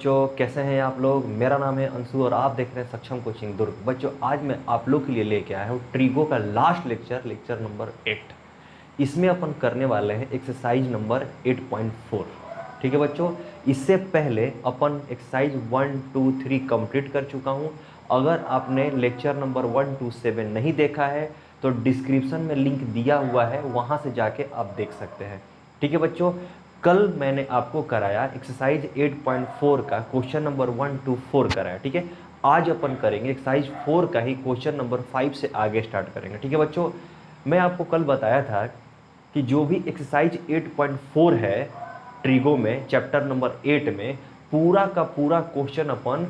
बच्चों, कैसे हैं आप लोग। मेरा नाम है अंशु और आप देख रहे हैं सक्षम कोचिंग दुर्ग। बच्चों, आज मैं आप लोग के लिए लेके आया हूँ ट्रीगो का लास्ट लेक्चर नंबर 8। इसमें अपन करने वाले हैं एक्सरसाइज नंबर 8.4। ठीक है बच्चों, इससे पहले अपन एक्सरसाइज 1, 2, 3 कंप्लीट कर चुका हूँ। अगर आपने लेक्चर नंबर 1 to 7 नहीं देखा है तो डिस्क्रिप्शन में लिंक दिया हुआ है, वहाँ से जाके आप देख सकते हैं। ठीक है बच्चों, कल मैंने आपको कराया एक्सरसाइज 8.4 का क्वेश्चन नंबर 1 to 4 कराया। ठीक है, आज अपन करेंगे एक्सरसाइज 4 का ही क्वेश्चन नंबर 5 से आगे स्टार्ट करेंगे। ठीक है बच्चों, मैं आपको कल बताया था कि जो भी एक्सरसाइज 8.4 है ट्रीगो में चैप्टर नंबर 8 में, पूरा का पूरा क्वेश्चन अपन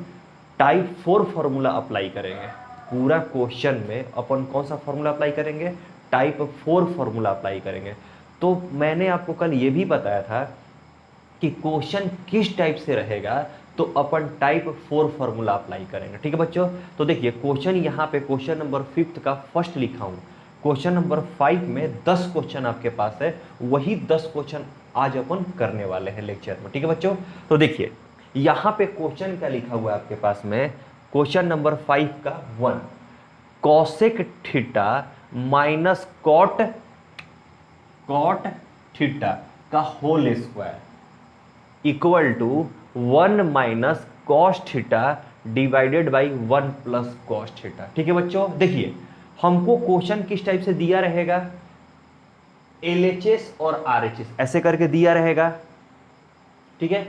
टाइप 4 फार्मूला अप्लाई करेंगे। पूरा क्वेश्चन में अपन कौन सा फार्मूला अप्लाई करेंगे? टाइप 4 फार्मूला अप्लाई करेंगे। तो मैंने आपको कल ये भी बताया था कि क्वेश्चन किस टाइप से रहेगा, तो अपन टाइप 4 फार्मूला अप्लाई करेंगे। ठीक है बच्चों, तो देखिए क्वेश्चन यहाँ पे क्वेश्चन नंबर 5 का फर्स्ट लिखा हूँ। क्वेश्चन नंबर 5 में 10 क्वेश्चन आपके पास है, वही 10 क्वेश्चन आज अपन करने वाले हैं लेक्चर में। ठीक है बच्चों, तो देखिए यहाँ पे क्वेश्चन क्या लिखा हुआ है आपके पास में, क्वेश्चन नंबर 5 का 1, cosec theta minus cot theta का whole square equal to 1 minus cos theta divided by 1 plus cos theta. ठीक है बच्चों, देखिए हमको क्वेश्चन किस टाइप से दिया रहेगा, एलएचएस और आरएचएस ऐसे करके दिया रहेगा। ठीक है,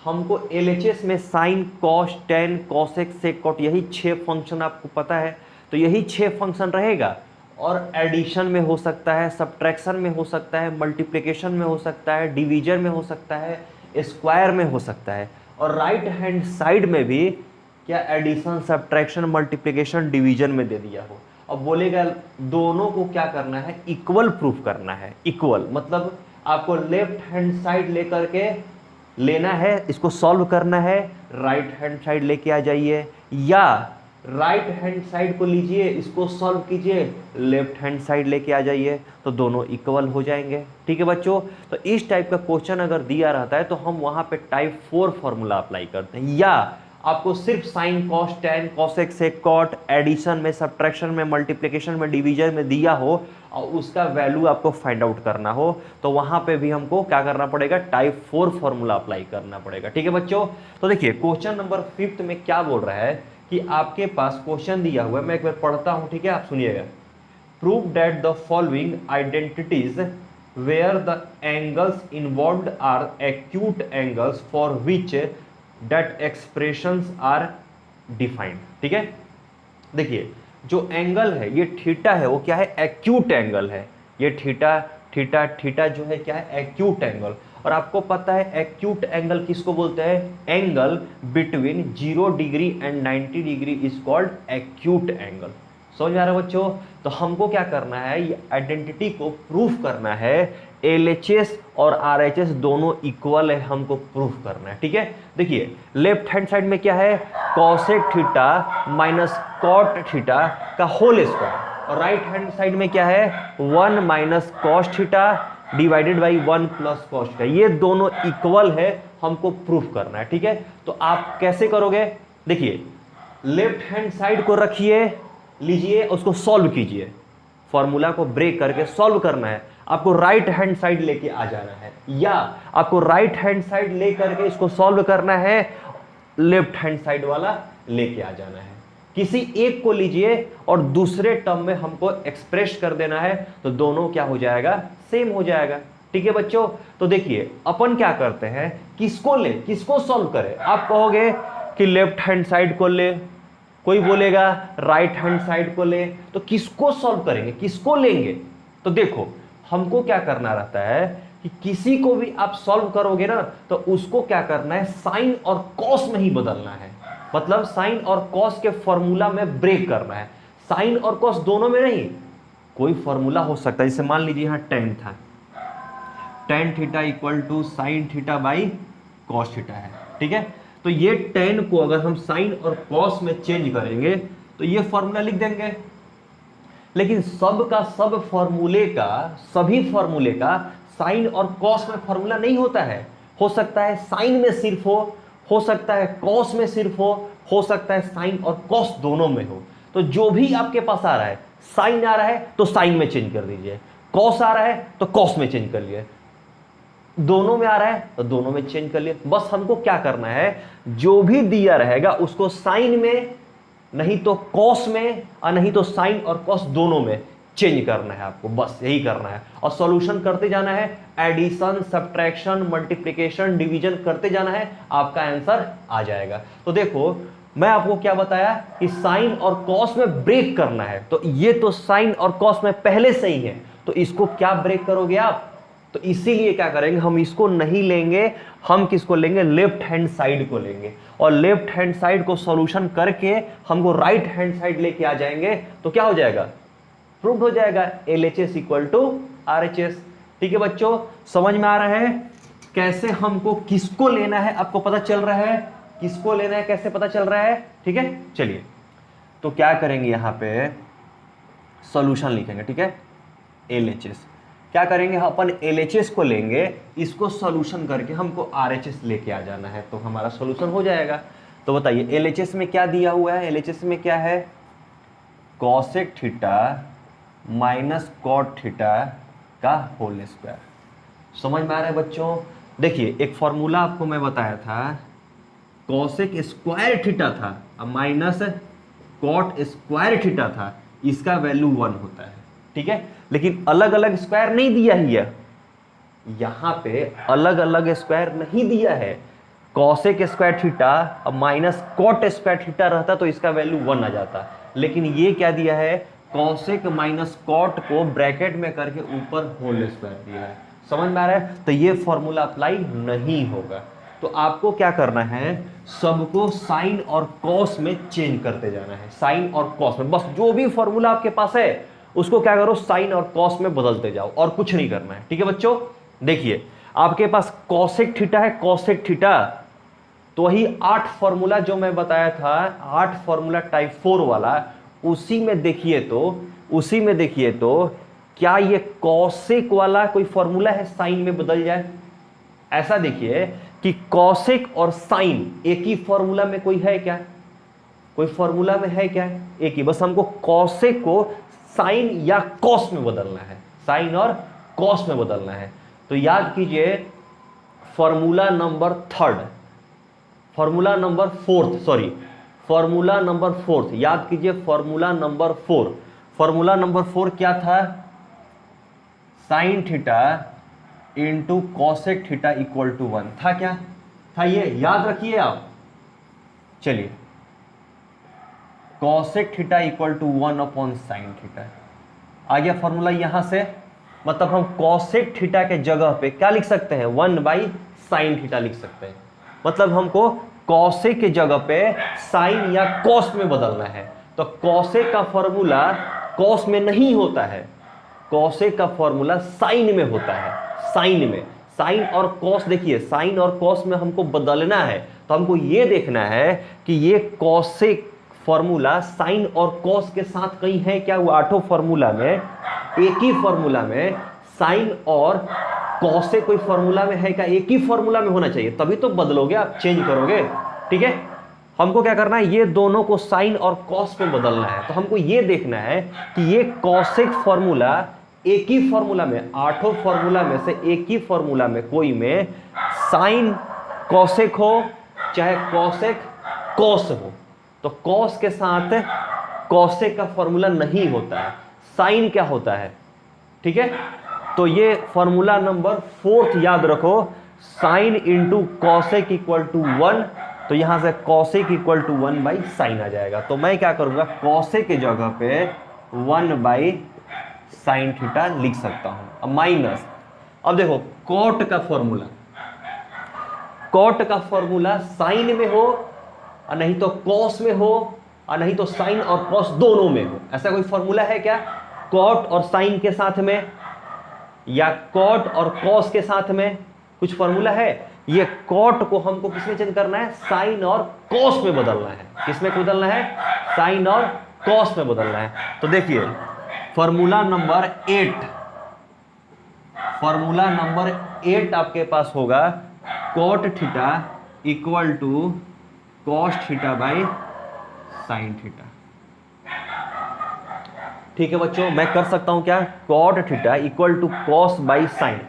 हमको एलएचएस में साइन, कॉस, टेन, कॉसेक, सेक, कॉट, यही 6 फंक्शन आपको पता है, तो यही 6 फंक्शन रहेगा। और एडिशन में हो सकता है, सब्ट्रैक्शन में हो सकता है, मल्टीप्लिकेशन में हो सकता है, डिवीजन में हो सकता है, स्क्वायर में हो सकता है। और राइट हैंड साइड में भी क्या एडिशन, सब्ट्रैक्शन, मल्टीप्लिकेशन, डिवीजन में दे दिया हो। अब बोलेगा दोनों को क्या करना है, इक्वल प्रूफ करना है। इक्वल मतलब आपको लेफ्ट हैंड साइड लेकर के लेना है, इसको सॉल्व करना है, राइट हैंड साइड लेके आ जाइए, या राइट हैंड साइड को लीजिए, इसको सॉल्व कीजिए, लेफ्ट हैंड साइड लेके आ जाइए, तो दोनों इक्वल हो जाएंगे। ठीक है बच्चों, तो इस टाइप का क्वेश्चन अगर दिया रहता है तो हम वहां पे टाइप 4 फार्मूला अप्लाई करते हैं। या आपको सिर्फ साइन, कॉस, टेन, कॉसेक, सेक, कॉट एडिशन में, सब्ट्रैक्शन में, मल्टीप्लिकेशन में, डिवीजन में दिया हो और उसका वैल्यू आपको फाइंड आउट करना हो, तो वहां पे भी हमको क्या करना पड़ेगा, टाइप 4 फार्मूला अप्लाई करना पड़ेगा। ठीक है बच्चों, तो देखिए क्वेश्चन नंबर 5 में क्या बोल रहा है कि आपके पास क्वेश्चन दिया हुआ है, मैं एक बार पढ़ता हूं। ठीक है, आप सुनिएगा। Prove that the following identities where the angles involved are acute angles for which that expressions are defined. ठीक है, देखिए जो एंगल है ये थीटा है, वो क्या है, एक्यूट एंगल है। ये थीटा जो है क्या है, एक्यूट एंगल। और आपको पता है एक्यूट एंगल किसको बोलते हैं, angle between 0 degree and 90 degree is called acute angle. समझ आ रहा है बच्चों, तो हमको क्या करना है, ये आइडेंटिटी को प्रूफ करना है। एलएचएस और आरएचएस दोनों इक्वल है, हमको प्रूफ करना है। ठीक है, देखिए लेफ्ट हैंड साइड में क्या है, cosec theta minus cot theta का होल स्क्वायर, और राइट हैंड साइड में क्या है, 1 minus cos theta divided by 1 plus cos theta. ये दोनों इक्वल है, हमको प्रूफ करना है। ठीक है, तो आप कैसे करोगे, देखिए लेफ्ट हैंड साइड को रखिए, लीजिए, उसको सॉल्व कीजिए, फॉर्मूला को ब्रेक करके सॉल्व करना है। आपको राइट हैंड साइड लेके आ जाना है, या आपको राइट हैंड साइड ले करके इसको सॉल्व करना है, लेफ्ट हैंड साइड वाला लेके आ जाना है। किसी एक को लीजिए और दूसरे टर्म में हमको एक्सप्रेस कर देना है, तो दोनों क्या हो जाएगा, सेम हो जाएगा। ठीक है बच्चों, तो देखिए अपन क्या करते हैं, किसको ले, किसको सॉल्व करें। आप कहोगे कि लेफ्ट हैंड साइड को ले, कोई बोलेगा राइट हैंड साइड को ले, तो किसको सॉल्व करेंगे, किसको लेंगे। तो देखो हमको क्या करना रहता है कि किसी को भी आप सॉल्व करोगे ना, तो उसको क्या करना है, साइन और कॉस में ही बदलना है। मतलब साइन और कॉस के फॉर्मूला में ब्रेक करना है, साइन और कॉस दोनों में नहीं। कोई फॉर्मूला हो सकता है, जैसे मान लीजिए यहां टेन था, tan theta equal to sine theta by cos theta है। ठीक है, तो ये टेन को अगर हम साइन और कॉस में चेंज करेंगे तो ये फॉर्मूला लिख देंगे। लेकिन सब का सब फॉर्मूले का, सभी फॉर्मूले का साइन और कॉस में फॉर्मूला नहीं होता है। हो सकता है साइन में सिर्फ हो सकता है कॉस में सिर्फ हो सकता है साइन और कॉस दोनों में हो। तो जो भी आपके पास आ रहा है, साइन आ रहा है तो साइन में चेंज कर दीजिए, कॉस आ रहा है तो कॉस में चेंज कर लिए, दोनों में आ रहा है तो दोनों में चेंज कर लिए। बस हमको क्या करना है, जो भी दिया रहेगा उसको साइन में, नहीं तो कॉस में, और नहीं तो साइन और कॉस दोनों में चेंज करना है आपको, बस यही करना है। और सॉल्यूशन करते जाना है, एडिशन, सब्ट्रैक्शन, मल्टीप्लिकेशन, डिवीजन करते जाना है, आपका आंसर आ जाएगा। तो देखो मैं आपको क्या बताया कि साइन और कॉस में ब्रेक करना है, तो ये तो साइन और कॉस में पहले से ही है, तो इसको क्या ब्रेक करोगे आप, तो इसीलिए क्या करेंगे, हम इसको नहीं लेंगे, हम किसको लेंगे, लेफ्ट हैंड साइड को लेंगे, और लेफ्ट हैंड साइड को सॉल्यूशन करके हमको राइट हैंड साइड लेके आ जाएंगे, तो क्या हो जाएगा, प्रूव्ड हो जाएगा, LHS इक्वल टू RHS। ठीक है बच्चों, समझ में आ रहा है कैसे हमको किसको लेना है, आपको पता चल रहा है किसको लेना है, कैसे पता चल रहा है। ठीक है, चलिए तो क्या करेंगे, यहां पे सॉल्यूशन लिखेंगे। ठीक है, LHS क्या करेंगे, अपन LHS को लेंगे, इसको सॉल्यूशन करके हमको RHS लेके आ जाना है, तो हमारा सॉल्यूशन हो जाएगा। तो बताइए LHS में क्या दिया हुआ है, LHS में क्या है, cosec theta minus cot theta का होल स्क्वायर। समझ में आ रहा है बच्चों, देखिए एक फॉर्मूला आपको मैं बताया था, कॉसेक स्क्वायर थीटा था माइनस कॉट स्क्वायर थीटा था, इसका वैल्यू 1 होता है। ठीक है, लेकिन अलग अलग स्क्वायर नहीं दिया ही है, यहां पे अलग अलग स्क्वायर नहीं दिया है, cosec square theta minus cot square theta रहता तो इसका वैल्यू 1 आ जाता, लेकिन ये क्या दिया है, कॉसेक माइनस कॉट को ब्रैकेट में करके ऊपर होल स्क्वायर दिया है। समझ में आ रहा है, तो ये फॉर्मूला अप्लाई नहीं होगा। तो आपको क्या करना है, सबको साइन और कॉस में चेंज करते जाना है, साइन और कॉस में, बस जो भी फॉर्मूला आपके पास है उसको क्या करो, साइन और कॉस में बदलते जाओ, और कुछ नहीं करना है। ठीक है बच्चों, देखिए आपके पास कॉसेक थीटा है, कॉसेक थीटा, तो वही 8 फॉर्मूला जो मैं बताया था, 8 फॉर्मूला टाइप 4 वाला, उसी में देखिए तो क्या ये कॉसेक वाला कोई फॉर्मूला है साइन में बदल जाए, ऐसा देखिए कि कॉसेक और साइन एक ही फॉर्मूला में कोई है क्या, कोई फॉर्मूला में है क्या, एक ही, बस हमको कॉसेक को साइन या कॉस में बदलना है, साइन और कॉस में बदलना है। तो याद कीजिए फॉर्मूला नंबर 4, फॉर्मूला नंबर 4, याद कीजिए फॉर्मूला नंबर 4, फॉर्मूला नंबर 4 क्या था, sine theta into cosec theta equal to 1 था, क्या था, ये याद रखिए आप। चलिए cosec theta equal to 1 upon sine theta आ गया फॉर्मूला यहां से, मतलब हम कॉसेक थीटा के जगह पे क्या लिख सकते हैं, 1 बाई साइन थीटा लिख सकते हैं, मतलब हमको कॉसेक के जगह पे साइन या कॉस में बदलना है। तो कॉसेक का फॉर्मूला कॉस में नहीं होता है, कॉसेक का फॉर्मूला साइन में होता है, साइन में, साइन और कॉस, देखिए साइन और कॉस में हमको बदलना है, तो हमको ये देखना है कि ये कॉसेक फॉर्मूला साइन और कॉस के साथ कहीं है क्या, वो 8 फॉर्मूला में, एक ही फॉर्मूला में साइन और कॉस से कोई फॉर्मूला में है क्या, एक ही फॉर्मूला में होना चाहिए, तभी तो बदलोगे आप, चेंज करोगे। ठीक है, हमको क्या करना है, ये दोनों को साइन और कॉस में बदलना है, तो हमको ये देखना है कि ये कॉसेक फॉर्मूला एक ही फॉर्मूला में, 8 फॉर्मूला में से एक ही फॉर्मूला में कोई में साइन कॉसेक हो चाहे कॉसेक कॉस हो, तो कॉस के साथ कॉसेक का फॉर्मूला नहीं होता है, साइन क्या होता है। ठीक है, तो ये फॉर्मूला नंबर 4 याद रखो, sine into cosec equal to 1, तो यहां से cosec equal to 1 by sine आ जाएगा। तो मैं क्या करूंगा, कॉसेक के जगह पे 1 बाई साइन थीटा लिख सकता हूं, अब माइनस, अब देखो कॉट का फॉर्मूला, कॉट का फॉर्मूला साइन में हो और नहीं तो कॉस में हो, और नहीं तो साइन और कॉस दोनों में हो, ऐसा कोई फॉर्मूला है क्या, कॉट और साइन के साथ में या कॉट और कॉस के साथ में कुछ फॉर्मूला है। ये कॉट को हमको किसमें चेंज करना है, साइन और कॉस में बदलना है, किसमें बदलना है, साइन और कॉस में बदलना है। तो देखिए फॉर्मूला नंबर 8, फॉर्मूला नंबर 8 आपके पास होगा, cot theta equal to cos theta by sine theta. ठीक है बच्चों, मैं कर सकता हूं क्या, cot theta equal to cos by sine.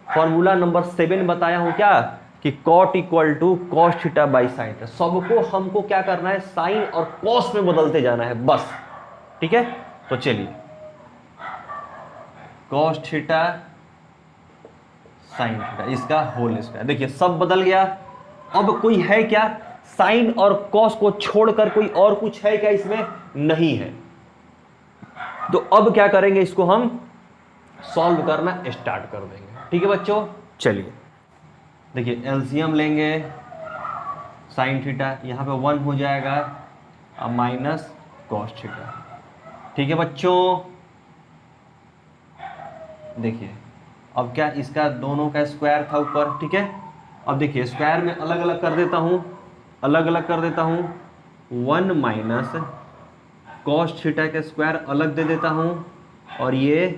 Formula number 7 बताया हूं क्या कि cot equal to cos theta by sine. सबको हमको क्या करना है, साइन और कॉस में बदलते जाना है बस। ठीक है, तो चलिए कॉस थीटा साइन थीटा इसका होल स्क्वायर, देखिए सब बदल गया। अब कोई है क्या, साइन और कॉस को छोड़कर कोई और कुछ है क्या इसमें, नहीं है। तो अब क्या करेंगे, इसको हम सॉल्व करना स्टार्ट कर देंगे। ठीक है बच्चों, चलिए देखिए एलसीएम लेंगे, साइन थीटा यहां पे 1 हो जाएगा अब माइनस कॉस थीटा। ठीक है बच्चों, देखिए अब क्या, इसका दोनों का स्क्वायर था ऊपर। ठीक है, अब देखिए स्क्वायर में अलग अलग कर देता हूं, अलग अलग कर देता हूं। 1 माइनस कॉस थीटा का स्क्वायर अलग दे देता हूं और ये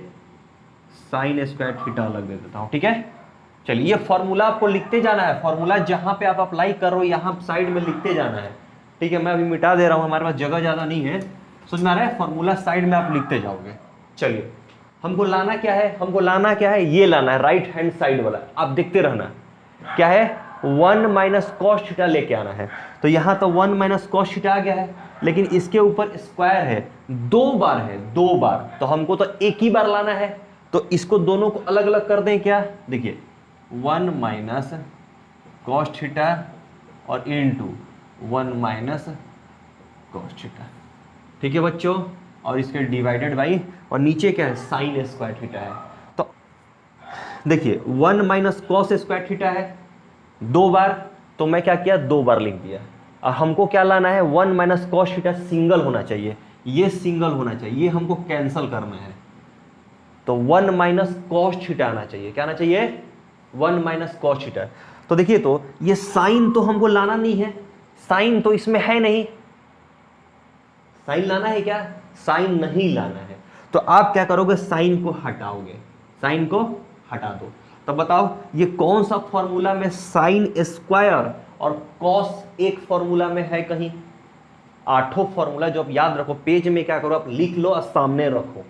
साइन स्क्वायर थीटा अलग दे देता हूं। ठीक है, चलिए ये फॉर्मूला आपको लिखते जाना है। फॉर्मूला जहां पे आप अप्लाई कर रहे हो यहां साइड में लिखते जाना है। ठीक है, मैं अभी मिटा दे रहा हूं, हमारे पास जगह ज्यादा नहीं है। समझ में आ रहा है, फॉर्मूला साइड में आप लिखते जाओगे। चलिए हमको लाना क्या है, हमको लाना क्या है, ये लाना है राइट हैंड साइड वाला। आप देखते रहना क्या है, 1 माइनस कॉस थीटा लेके आना है। तो यहां तो 1 माइनस कॉस थीटा आ गया है, लेकिन इसके ऊपर स्क्वायर है, 2 बार है, 2 बार। तो हमको तो एक ही बार लाना है, तो इसको दोनों को अलग अलग कर दें क्या। देखिए 1 माइनस कॉस थीटा और इनटू 1 माइनस कॉस थीटा। ठीक है बच्चों, और इसके डिवाइडेड बाई, और नीचे क्या है, साइन स्क्वायर थीटा है। तो देखिए 1 माइनस कॉस स्क्वायर थीटा है 2 बार, तो मैं क्या किया, 2 बार लिख दिया। और हमको क्या लाना है, 1 माइनस कॉस थीटा सिंगल होना चाहिए, ये सिंगल होना चाहिए, ये हमको कैंसिल करना है। तो 1 माइनस कॉस थीटा आना चाहिए, क्या आना चाहिए, 1 माइनस कॉस थीटा। तो देखिए तो ये साइन तो हमको लाना नहीं है, साइन तो इसमें है नहीं, साइन लाना है क्या, साइन नहीं लाना है। तो आप क्या करोगे, साइन को हटाओगे, साइन को हटा दो। तो बताओ ये कौन सा फॉर्मूला में साइन स्क्वायर और कॉस एक फॉर्मूला में है कहीं। 8 फॉर्मूला जो आप याद रखो, पेज में क्या करो, आप लिख लो और सामने रखो।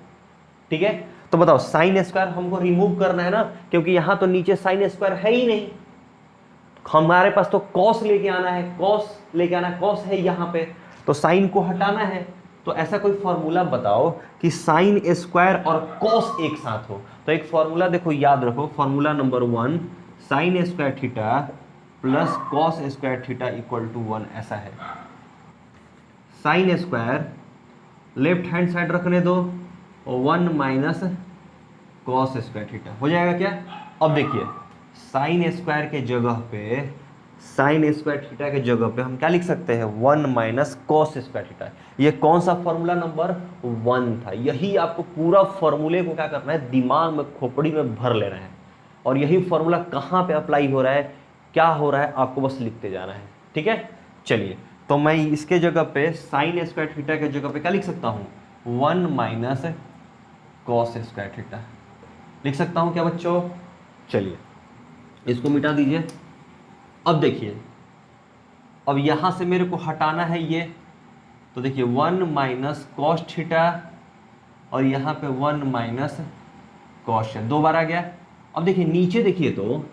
ठीक है, तो बताओ साइन स्क्वायर हमको रिमूव करना है ना, क्योंकि यहां तो नीचे साइन स्क्वायर है ही नहीं, हमारे पास तो कॉस लेके आना है, कॉस लेके आना, कॉस है यहां पे, तो साइन को हटाना है। तो ऐसा कोई फॉर्मूला बताओ कि साइन स्क्वायर और कॉस एक साथ हो। तो एक फॉर्मूला देखो, याद रखो, formula number 1 sine square theta plus cos square theta equal to 1, ऐसा है। Sine square left hand side रखने दो और 1 माइनस कॉस स्क्वायर थीटा हो जाएगा क्या। अब देखिए साइन स्क्वायर के जगह पे, साइन स्क्वायर थीटा के जगह पे हम क्या लिख सकते हैं, 1 माइनस कॉस स्क्वायर थीटा। ये कौन सा फॉर्मूला नंबर 1 था। यही आपको पूरा फॉर्मूले को क्या करना है, दिमाग में, खोपड़ी में भर लेना है। और यही फॉर्मूला कहाँ पे अप्लाई हो रहा है, क्या हो रहा है, आपको बस लिखते जाना है। ठीक है, चलिए तो मैं इसके जगह पे साइन स्क्वायर थीटा के जगह पे क्या लिख सकता हूँ, 1 माइनस कॉस स्क्वायर थीटा लिख सकता हूँ क्या बच्चों। चलिए इसको मिटा दीजिए। अब देखिए, अब यहां से मेरे को हटाना है ये, तो देखिए 1 माइनस कॉस थीटा और यहां पे 1 माइनस कॉस, 2 बार आ गया। अब देखिए नीचे देखिए, तो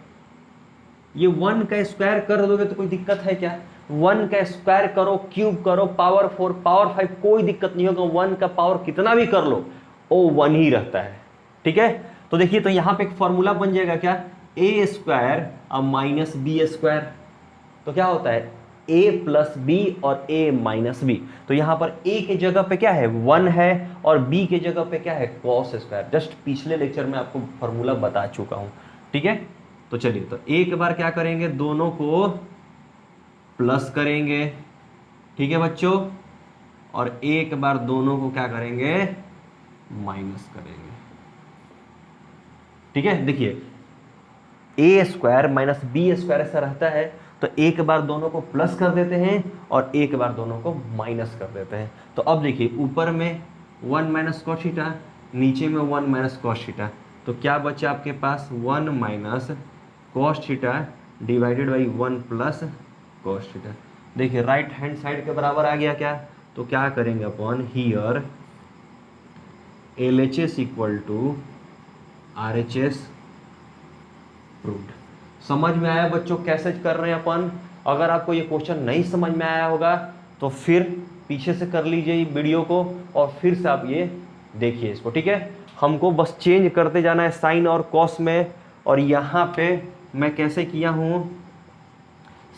ये 1 का स्क्वायर कर दोगे तो कोई दिक्कत है क्या, 1 का स्क्वायर करो, क्यूब करो, पावर 4, पावर 5, कोई दिक्कत नहीं होगा। 1 का पावर कितना भी कर लो वो 1 ही रहता है। ठीक है, तो देखिए तो यहां पे एक फॉर्मूला बन जाएगा क्या, ए स्क्वायर और माइनस बी स्क्वायर। तो क्या होता है, ए प्लस बी और ए माइनस बी। तो यहां पर ए के जगह पे क्या है, 1 है, और बी के जगह पे क्या है, कॉस स्क्वायर। जस्ट पिछले लेक्चर में आपको फॉर्मूला बता चुका हूं। ठीक है, तो चलिए तो एक बार क्या करेंगे, दोनों को प्लस करेंगे। ठीक है बच्चों, और एक बार दोनों को क्या करेंगे, माइनस करेंगे। ठीक है, देखिए ए स्क्वायर माइनस बी स्क्वायर ऐसा रहता है, तो एक बार दोनों को प्लस कर देते हैं और एक बार दोनों को माइनस कर देते हैं। तो अब देखिए ऊपर में 1 माइनस कॉस थीटा, नीचे में 1 माइनस कॉस थीटा, तो क्या बचा आपके पास, 1 minus cos theta divided by 1 plus cos theta. देखिए राइट हैंड साइड के बराबर आ गया क्या, तो क्या करेंगे अपन here LHS equal to RHS proved. समझ में आया बच्चों कैसे कर रहे हैं अपन? अगर आपको ये क्वेश्चन नहीं समझ में आया होगा तो फिर पीछे से कर लीजिए वीडियो को और फिर से आप ये देखिए इसको, ठीक है। हमको बस चेंज करते जाना है साइन और कॉस में, और यहाँ पे मैं कैसे किया हूँ,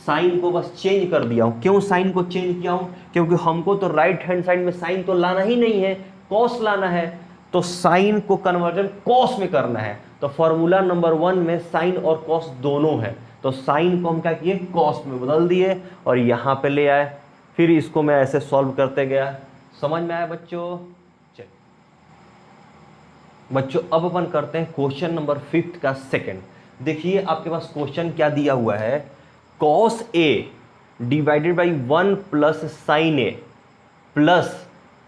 साइन को बस चेंज कर दिया हूँ। क्यों साइन को चेंज किया हूँ? क्योंकि हमको तो राइट हैंड साइड में साइन तो लाना ही नहीं है, कॉस लाना है, तो साइन को कन्वर्जन कॉस में करना है। तो फॉर्मूला नंबर 1 में साइन और कॉस दोनों है, तो साइन को हम क्या किए, कॉस में बदल दिए और यहाँ पे ले आए। फिर इसको मैं ऐसे सॉल्व करते गया। समझ में आया बच्चों? चलिए बच्चों अब अपन करते हैं क्वेश्चन नंबर 5 का सेकंड। देखिए आपके पास क्वेश्चन क्या दिया हुआ है, cos A divided by 1 plus sine A plus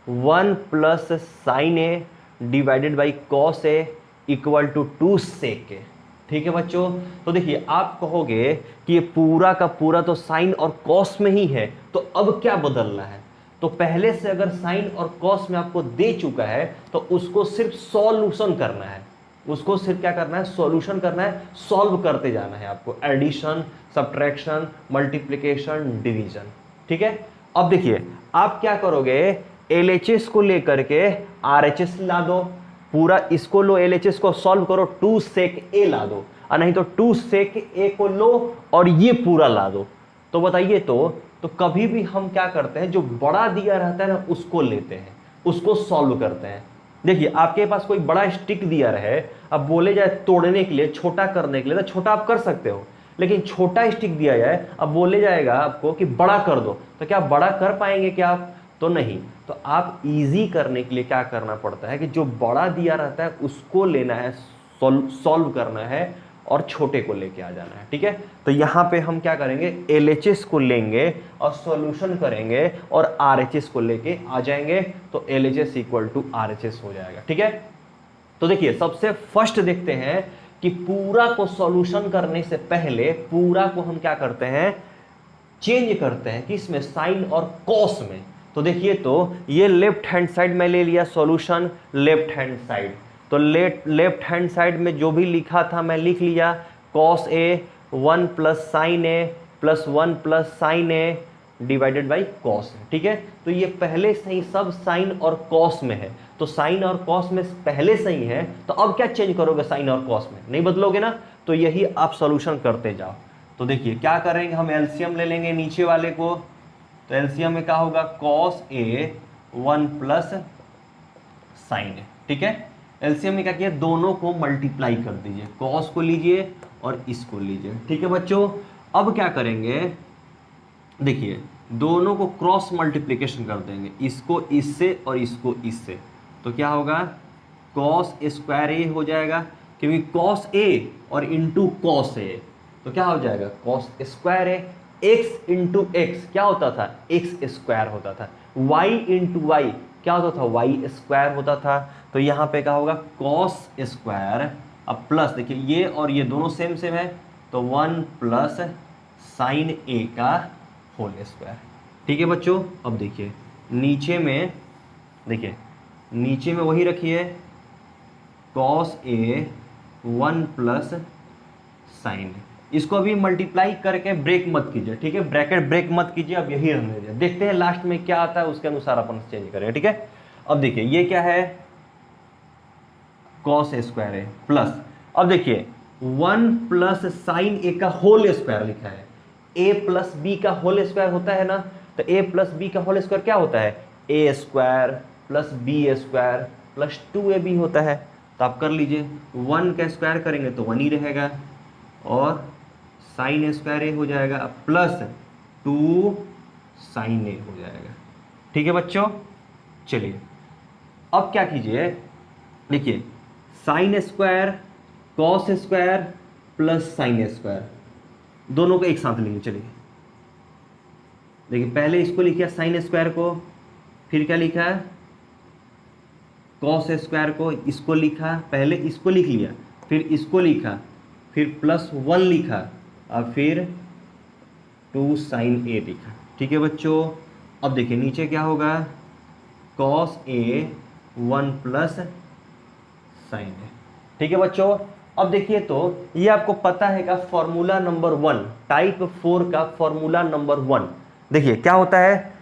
1 plus sine A divided by cos A equal to 2 sec A. ठीक है बच्चों, तो देखिए आप कहोगे कि ये पूरा का पूरा तो साइन और कॉस में ही है, तो अब क्या बदलना है? तो पहले से अगर साइन और कॉस में आपको दे चुका है तो उसको सिर्फ सॉल्यूशन करना है, उसको सिर्फ क्या करना है, सॉल्यूशन करना है, सॉल्व करते जाना है आपको, एडिशन, सब्ट्रैक्शन, मल्टीप्लिकेशन, डिवीजन। ठीक है, अब देखिए आप क्या करोगे, LHS को लेकर के RHS ला दो, पूरा इसको लो, LHS को सॉल्व करो, 2 सेक A ला दो, और नहीं तो 2 सेक A को लो और ये पूरा ला दो। तो बताइए तो कभी भी हम क्या करते हैं, जो बड़ा दिया रहता है ना उसको लेते हैं, उसको सॉल्व करते हैं। देखिए आपके पास कोई बड़ा स्टिक दिया रहे, अब बोले जाए तोड़ने के लिए, छोटा करने के लिए, तो छोटा आप कर सकते हो, लेकिन छोटा स्टिक दिया जाए, अब बोले जाएगा आपको कि बड़ा कर दो, तो क्या बड़ा कर पाएंगे क्या आप? तो नहीं। तो आप इजी करने के लिए क्या करना पड़ता है कि जो बड़ा दिया रहता है उसको लेना है, सॉल्व करना है और छोटे को लेके आ जाना है। ठीक है, तो यहाँ पे हम क्या करेंगे, LHS को लेंगे और सॉल्यूशन करेंगे और RHS को लेके आ जाएंगे, तो LHS इक्वल टू RHS हो जाएगा। ठीक है, तो देखिए सबसे फर्स्ट देखते हैं कि पूरा को सॉल्यूशन करने से पहले पूरा को हम क्या करते हैं, चेंज करते हैं कि इसमें साइन और कॉस में। तो देखिए तो ये लेफ्ट हैंड साइड में ले लिया सॉल्यूशन, लेफ्ट हैंड साइड, तो लेफ्ट हैंड साइड में जो भी लिखा था मैं लिख लिया, cos A 1 plus sine A plus 1 plus sine A divided by cos. ठीक है, तो ये पहले से ही सब साइन और कॉस में है, तो साइन और कॉस में पहले से ही है, तो अब क्या चेंज करोगे, साइन और कॉस में नहीं बदलोगे ना, तो यही आप सॉल्यूशन करते जाओ। तो देखिए क्या करेंगे, हम एलसीएम ले लेंगे नीचे वाले को, तो एलसीएम में क्या होगा, cos A 1 प्लस साइन ए। ठीक है, एलसीएम में क्या किया, दोनों को मल्टीप्लाई कर दीजिए, cos को लीजिए और इसको लीजिए। ठीक है बच्चों, अब क्या करेंगे, देखिए दोनों को क्रॉस मल्टीप्लिकेशन कर देंगे, इसको इससे और इसको इससे, तो क्या होगा, cos स्क्वायर ए हो जाएगा, क्योंकि cos A और इंटू cos A, तो क्या हो जाएगा, cos स्क्वायर ए, x इंटू एक्स क्या होता था, x स्क्वायर होता था, y इंटू वाई क्या होता था, y स्क्वायर होता था, तो यहाँ पे क्या होगा, cos स्क्वायर, अब प्लस देखिए ये और ये दोनों सेम सेम है, तो 1 प्लस साइन ए का होल स्क्वायर। ठीक है बच्चों, अब देखिए नीचे में, देखिए नीचे में वही रखिए, cos A 1 प्लस साइन, इसको अभी मल्टीप्लाई करके ब्रेक मत कीजिए। ठीक है, ब्रैकेट ब्रेक मत कीजिए, अब यही रहने दीजिए, देखते हैं लास्ट में क्या आता है, उसके अनुसार अपन चेंज करेंगे। ठीक है, अब देखिए ये क्या है, cos स्क्वायर है प्लस, अब देखिए 1 प्लस साइन ए का होल स्क्वायर लिखा है, a प्लस बी का होल स्क्वायर होता है ना, तो a प्लस बी का होल स्क्वायर क्या होता है, a square plus B square plus 2ab होता है, तो आप कर लीजिए, 1 का स्क्वायर करेंगे तो 1 ही रहेगा, और साइन स्क्वायर ए हो जाएगा प्लस 2 साइन ए हो जाएगा। ठीक है बच्चों, चलिए अब क्या कीजिए, देखिए sine square cos square plus sine square दोनों को एक साथ लेंगे। चलिए देखिए पहले इसको लिखा साइन स्क्वायर को, फिर क्या लिखा है, कॉस स्क्वायर को, इसको लिखा, पहले इसको लिख लिया, फिर इसको लिखा, फिर प्लस 1 लिखा, और फिर 2 साइन ए लिखा, ठीक है बच्चों। अब देखिए नीचे क्या होगा, कॉस ए 1 प्लस साइन ए, ठीक है बच्चों। अब देखिए तो ये आपको पता है का फॉर्मूला नंबर 1, टाइप 4 का फॉर्मूला नंबर 1, देखिए क्या होता है,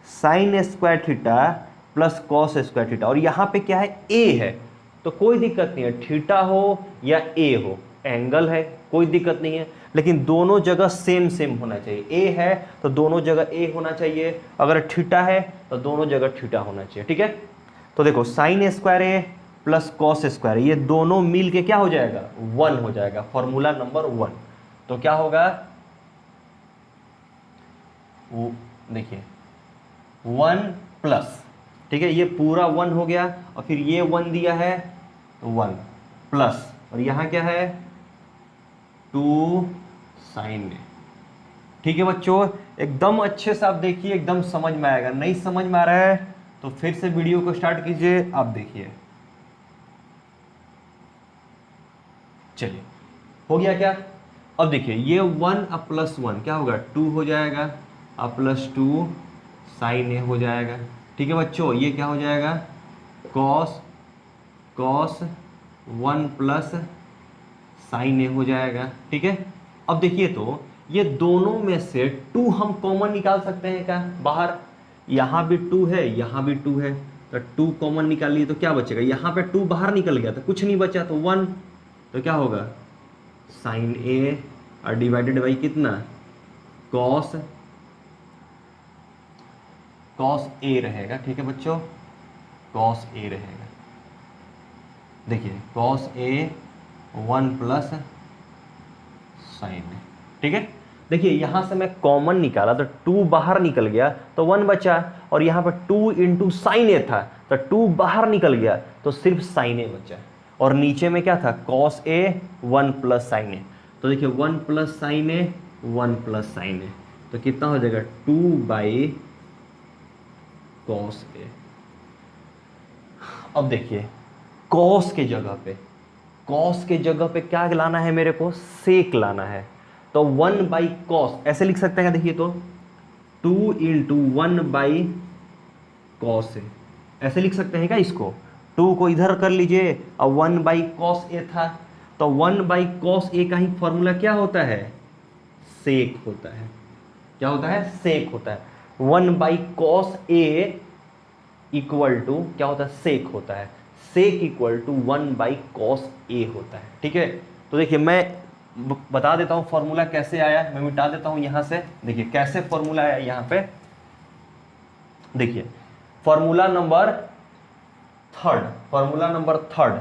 sine square theta plus cos square theta, और यहाँ पे क्या है, ए है, तो कोई दिक्कत नहीं है, थीटा हो या ए हो, एंगल है, कोई दिक्कत नहीं है, लेकिन दोनों जगह सेम सेम होना चाहिए। ए है तो दोनों जगह ए होना चाहिए, अगर थीटा है तो दोनों जगह थीटा होना चाहिए, ठीक है। तो देखो sign square A plus cos square, ये दोनों मिल के क्या हो जाएगा, 1 हो जाएगा, फॉर्मूला नंबर 1। तो क्या होगा, वो देखिए 1 प्लस, ठीक है, ये पूरा 1 हो गया, और फिर ये 1 दिया है तो 1 प्लस, और यहां क्या है 2 साइन ए, ठीक है बच्चों। एकदम अच्छे से आप देखिए, एकदम समझ में आएगा, नहीं समझ में आ रहा है तो फिर से वीडियो को स्टार्ट कीजिए, आप देखिए। चलिए हो गया क्या, अब देखिए ये 1 अब प्लस 1 क्या होगा, 2 हो जाएगा, अब प्लस 2 साइन ए हो जाएगा, ठीक है बच्चों। ये क्या हो जाएगा, कॉस 1 प्लस साइन ए हो जाएगा, ठीक है। अब देखिए तो ये दोनों में से 2 हम कॉमन निकाल सकते हैं क्या, बाहर, यहाँ भी 2 है, यहाँ भी 2 है, तो 2 कॉमन निकाल लिए तो क्या बचेगा, यहाँ पे 2 बाहर निकल गया तो कुछ नहीं बचा, तो 1, तो क्या होगा साइन ए और डिवाइडेड बाई कितना, कॉस ए रहेगा, ठीक है बच्चों, कॉस ए रहेगा। देखिए कॉस ए 1 प्लस साइन ए, ठीक है। देखिए यहां से मैं कॉमन निकाला तो 2 बाहर निकल गया तो 1 बचा, और यहां पर 2 इंटू साइन ए था तो 2 बाहर निकल गया तो सिर्फ साइन ए बचा, और नीचे में क्या था, कॉस ए 1 प्लस साइन ए, तो देखिए 1 प्लस साइन ए 1 प्लस साइन ए, तो कितना हो जाएगा 2 बाई कॉस ए। अब देखिए कॉस के जगह पे क्या लाना है मेरे को, सेक लाना है, तो 1 बाई कॉस ऐसे लिख सकते हैं, देखिए तो 2 इंटू 1 बाई कॉस ए, ऐसे लिख सकते हैं क्या इसको, 2 को इधर कर लीजिए और 1 बाई कॉस ए था, तो 1 बाई कॉस ए का ही फॉर्मूला क्या होता है, सेक होता है, क्या होता है, सेक होता है। 1 by cos A equal to क्या होता है, सेक होता है, sec equal to 1 by cos A होता है, ठीक है। तो देखिए मैं बता देता हूं फॉर्मूला कैसे आया, मैं मिटा देता हूं यहां से, देखिए कैसे फॉर्मूला आया यहां पे, देखिए फॉर्मूला नंबर थर्ड,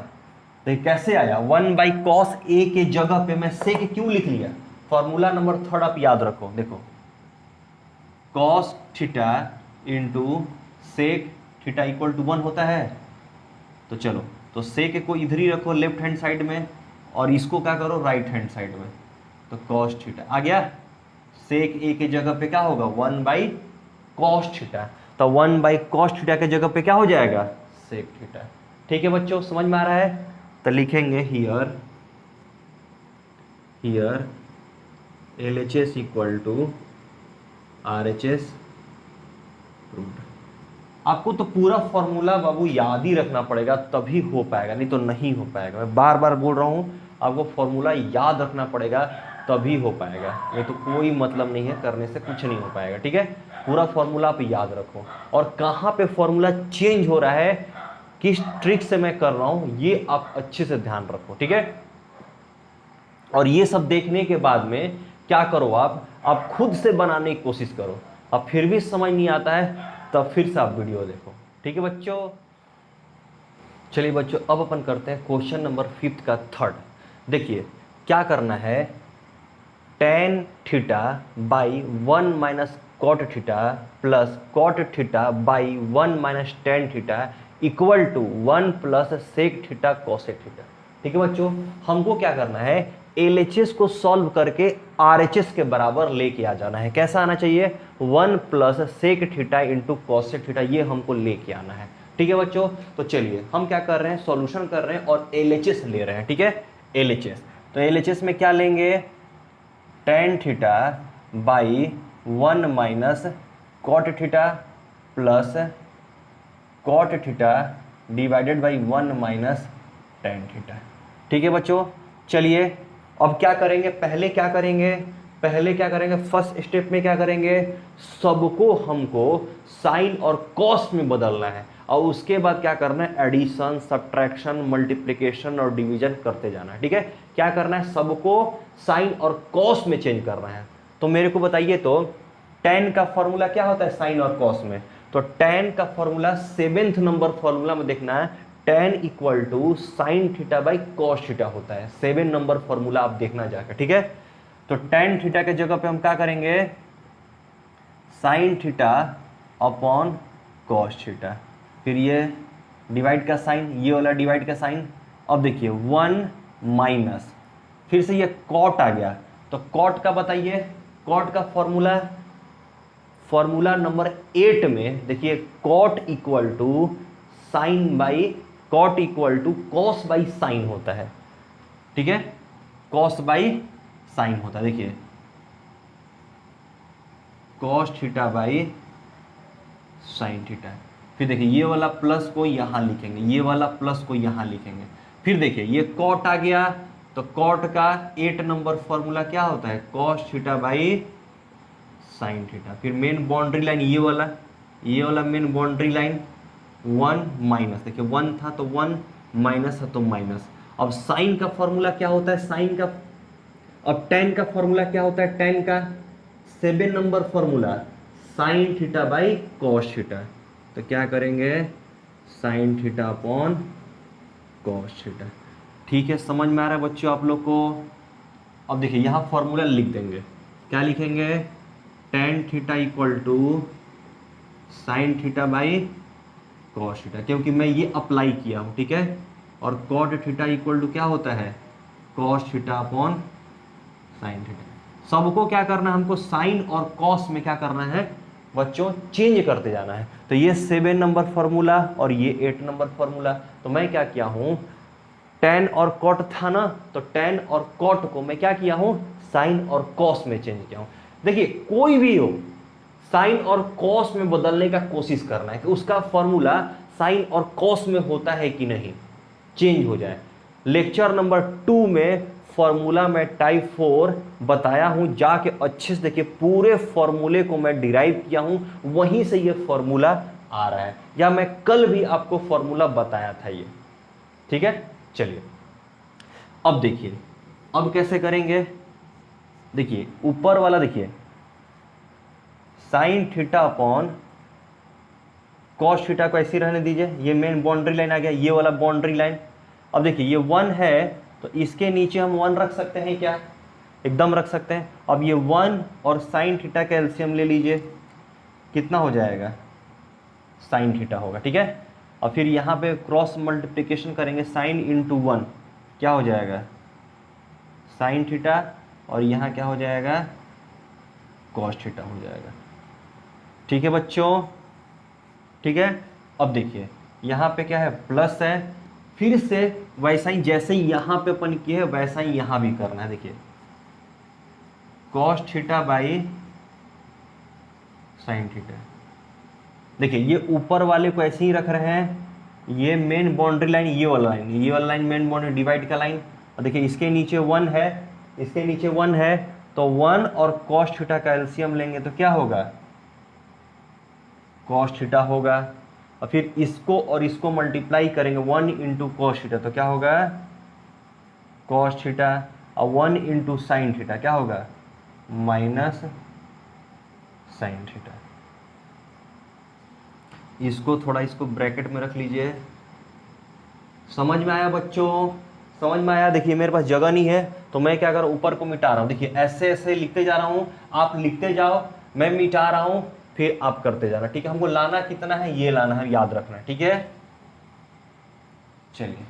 देखिए कैसे आया, 1 बाई कॉस ए के जगह पे मैं सेक क्यों लिख लिया, फॉर्मूला नंबर थर्ड आप याद रखो, देखो cos theta into sec theta equal to 1 होता है, तो चलो तो सेक को इधर ही रखो लेफ्ट हैंड साइड में, और इसको क्या करो राइट हैंड साइड में, तो कॉस थीटा आ गया, सेक ए के जगह पे क्या होगा 1 बाई कॉस थीटा, तो 1 बाई कॉस थीटा के जगह पे क्या हो जाएगा, सेक थीटा, ठीक है बच्चों, समझ में आ रहा है। तो लिखेंगे here LHS equal to RHS proved. आपको तो पूरा फॉर्मूला बाबू याद ही रखना पड़ेगा, तभी हो पाएगा, नहीं तो नहीं हो पाएगा। मैं बार बार बोल रहा हूँ, आपको फॉर्मूला याद रखना पड़ेगा तभी हो पाएगा, ये तो कोई मतलब नहीं है, करने से कुछ नहीं हो पाएगा, ठीक है। पूरा फॉर्मूला आप याद रखो, और कहाँ पे फॉर्मूला चेंज हो रहा है, किस ट्रिक से मैं कर रहा हूँ, ये आप अच्छे से ध्यान रखो, ठीक है। और ये सब देखने के बाद में क्या करो, आप खुद से बनाने की कोशिश करो, अब फिर भी समझ नहीं आता है तब फिर से आप वीडियो देखो, ठीक है बच्चों। चलिए बच्चों अब अपन करते हैं क्वेश्चन नंबर 5 का थर्ड। देखिए क्या करना है, tan theta by 1 minus cot theta plus cot theta by 1 minus tan theta equal to 1 plus sec theta cosec theta, ठीक है बच्चों। हमको क्या करना है, LHS को सॉल्व करके RHS के बराबर लेके आ जाना है। कैसा आना चाहिए, 1 plus sec theta into cosec theta, ये हमको लेके आना है, ठीक है बच्चों। तो चलिए हम क्या कर रहे हैं, सॉल्यूशन कर रहे हैं और LHS ले रहे हैं, ठीक है। LHS, तो LHS में क्या लेंगे, tan theta by 1 minus cot theta plus cot theta divided by 1 minus tan theta. ठीक है बच्चों, चलिए अब क्या करेंगे, पहले क्या करेंगे, फर्स्ट स्टेप में क्या करेंगे, सबको हमको साइन और कॉस में बदलना है और उसके बाद क्या करना है, एडिशन, सब्ट्रैक्शन, मल्टीप्लिकेशन और डिवीजन करते जाना है। ठीक है, क्या करना है, सबको साइन और कॉस में चेंज करना है। तो मेरे को बताइए तो tan का फॉर्मूला क्या होता है साइन और कॉस में, तो tan का फॉर्मूला 7th नंबर फॉर्मूला में देखना है, tan equal to sine theta by cos theta होता है। 7 नंबर फॉर्मूला आप देखना जाकर। ठीक है, तो tan थीटा के जगह पे हम क्या करेंगे, sine theta upon cos theta, फिर ये डिवाइड का साइन, ये वाला डिवाइड का साइन। अब देखिए 1 माइनस, फिर से ये कॉट आ गया, तो कॉट का बताइए, कॉट का फॉर्मूला नंबर 8 में देखिए, cot equal to sine by, cot equal to cos by sine होता है। ठीक है, कॉस बाई साइन होता है। देखिए cos theta by sine theta, फिर देखिए ये वाला प्लस को यहां लिखेंगे, ये वाला प्लस को यहां लिखेंगे, फिर देखिए ये कॉट आ गया, तो कॉट का 8 नंबर फॉर्मूला क्या होता है, cos theta by sine theta. फिर मेन बाउंड्री लाइन ये वाला मेन बाउंड्री लाइन 1 माइनस, देखिए 1 था तो 1, माइनस है तो माइनस। अब साइन का फॉर्मूला क्या होता है, साइन का, अब tan का फॉर्मूला क्या होता है, tan का 7 number formula sine theta by cos theta, तो क्या करेंगे, sine theta upon cos theta. ठीक है, समझ में आ रहा है बच्चों आप लोग को। अब देखिए यहाँ फॉर्मूला लिख देंगे, क्या लिखेंगे, tan theta equal to sine theta by cos theta, क्योंकि मैं ये अप्लाई किया हूँ। ठीक है, और कॉट थीटा इक्वल टू क्या होता है, cos theta upon sine theta. सबको क्या करना है, हमको साइन और कॉस में क्या करना है बच्चों, चेंज करते जाना है। तो ये 7 नंबर फॉर्मूला और ये 8 नंबर फॉर्मूला, तो मैं क्या किया हूँ, tan और कॉट था ना, तो tan और कॉट को मैं क्या किया हूँ, साइन और कॉस में चेंज किया हूँ। देखिए कोई भी हो, साइन और कॉस में बदलने का कोशिश करना है कि उसका फॉर्मूला साइन और कॉस में होता है कि नहीं, चेंज हो जाए। लेक्चर नंबर 2 में फॉर्मूला में टाइप 4 बताया हूं, जाके अच्छे से देखिए, पूरे फॉर्मूले को मैं डिराइव किया हूं, वहीं से ये फॉर्मूला आ रहा है, या मैं कल भी आपको फॉर्मूला बताया था ये। ठीक है, चलिए अब देखिए, अब कैसे करेंगे, देखिए ऊपर वाला देखिए sine theta upon cos theta को ऐसे रहने दीजिए, ये मेन बाउंड्री लाइन आ गया, ये वाला बाउंड्री लाइन। अब देखिए ये 1 है, तो इसके नीचे हम 1 रख सकते हैं क्या, एकदम रख सकते हैं। अब ये 1 और साइन थीटा का एलसीएम ले लीजिए, कितना हो जाएगा, साइन थीटा होगा। ठीक है, और फिर यहाँ पे क्रॉस मल्टीप्लिकेशन करेंगे, साइन इंटू 1 क्या हो जाएगा, साइन थीटा, और यहाँ क्या हो जाएगा, कॉस थीटा हो जाएगा। ठीक है बच्चों, ठीक है। अब देखिए यहाँ पे क्या है, प्लस है, फिर से वैसा ही जैसे ही यहाँ पे अपन किए है वैसा ही यहाँ भी करना है। देखिए cos theta by sine theta, देखिए ये ऊपर वाले को ऐसे ही रख रहे हैं, ये मेन बाउंड्री लाइन, ये वाला लाइन, ये वाला लाइन मेन बाउंड्री डिवाइड का लाइन, और देखिए इसके नीचे 1 है, इसके नीचे 1 है, तो 1 और कॉस थीटा का एलसीएम लेंगे तो क्या होगा, कॉस थीटा होगा, और फिर इसको और इसको मल्टीप्लाई करेंगे, 1 इंटू कॉस थीटा तो क्या होगा, कॉस थीटा, और 1 इंटू साइन थीटा क्या होगा, माइनस साइन थीटा। इसको थोड़ा, इसको ब्रैकेट में रख लीजिए। समझ में आया बच्चों, समझ में आया। देखिए मेरे पास जगह नहीं है, तो मैं क्या कर रहा हूँ, ऊपर को मिटा रहा हूँ। देखिए ऐसे ऐसे लिखते जा रहा हूँ, आप लिखते जाओ, मैं मिटा रहा हूँ, फिर आप करते जाना। ठीक है, हमको लाना कितना है, ये लाना है, याद रखना है। ठीक है, चलिए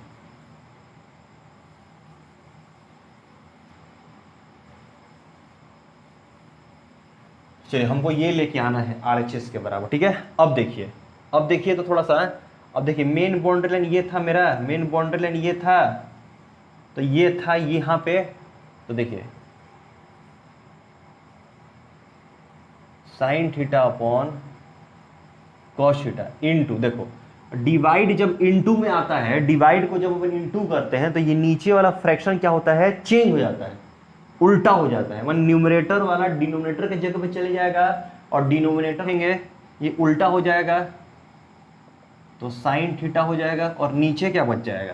चलिए हमको ये लेके आना है RHS के बराबर। ठीक है, अब देखिए तो थोड़ा सा, अब देखिए मेन बाउंड्री लाइन ये था मेरा, मेन बाउंड्री लाइन ये था, तो ये था यहाँ पे, तो देखिए sine theta upon cos theta into, देखो डिवाइड जब इनटू में आता है, डिवाइड को जब अपन इनटू करते हैं तो ये नीचे वाला फ्रैक्शन क्या होता है, चेंज हो जाता है, उल्टा हो जाता है। मतलब न्यूमरेटर वाला डिनोमिनेटर के जगह पे चले जाएगा और डिनोमिनेटर लेंगे ये उल्टा हो जाएगा, तो साइन थीटा हो जाएगा और नीचे क्या बच जाएगा,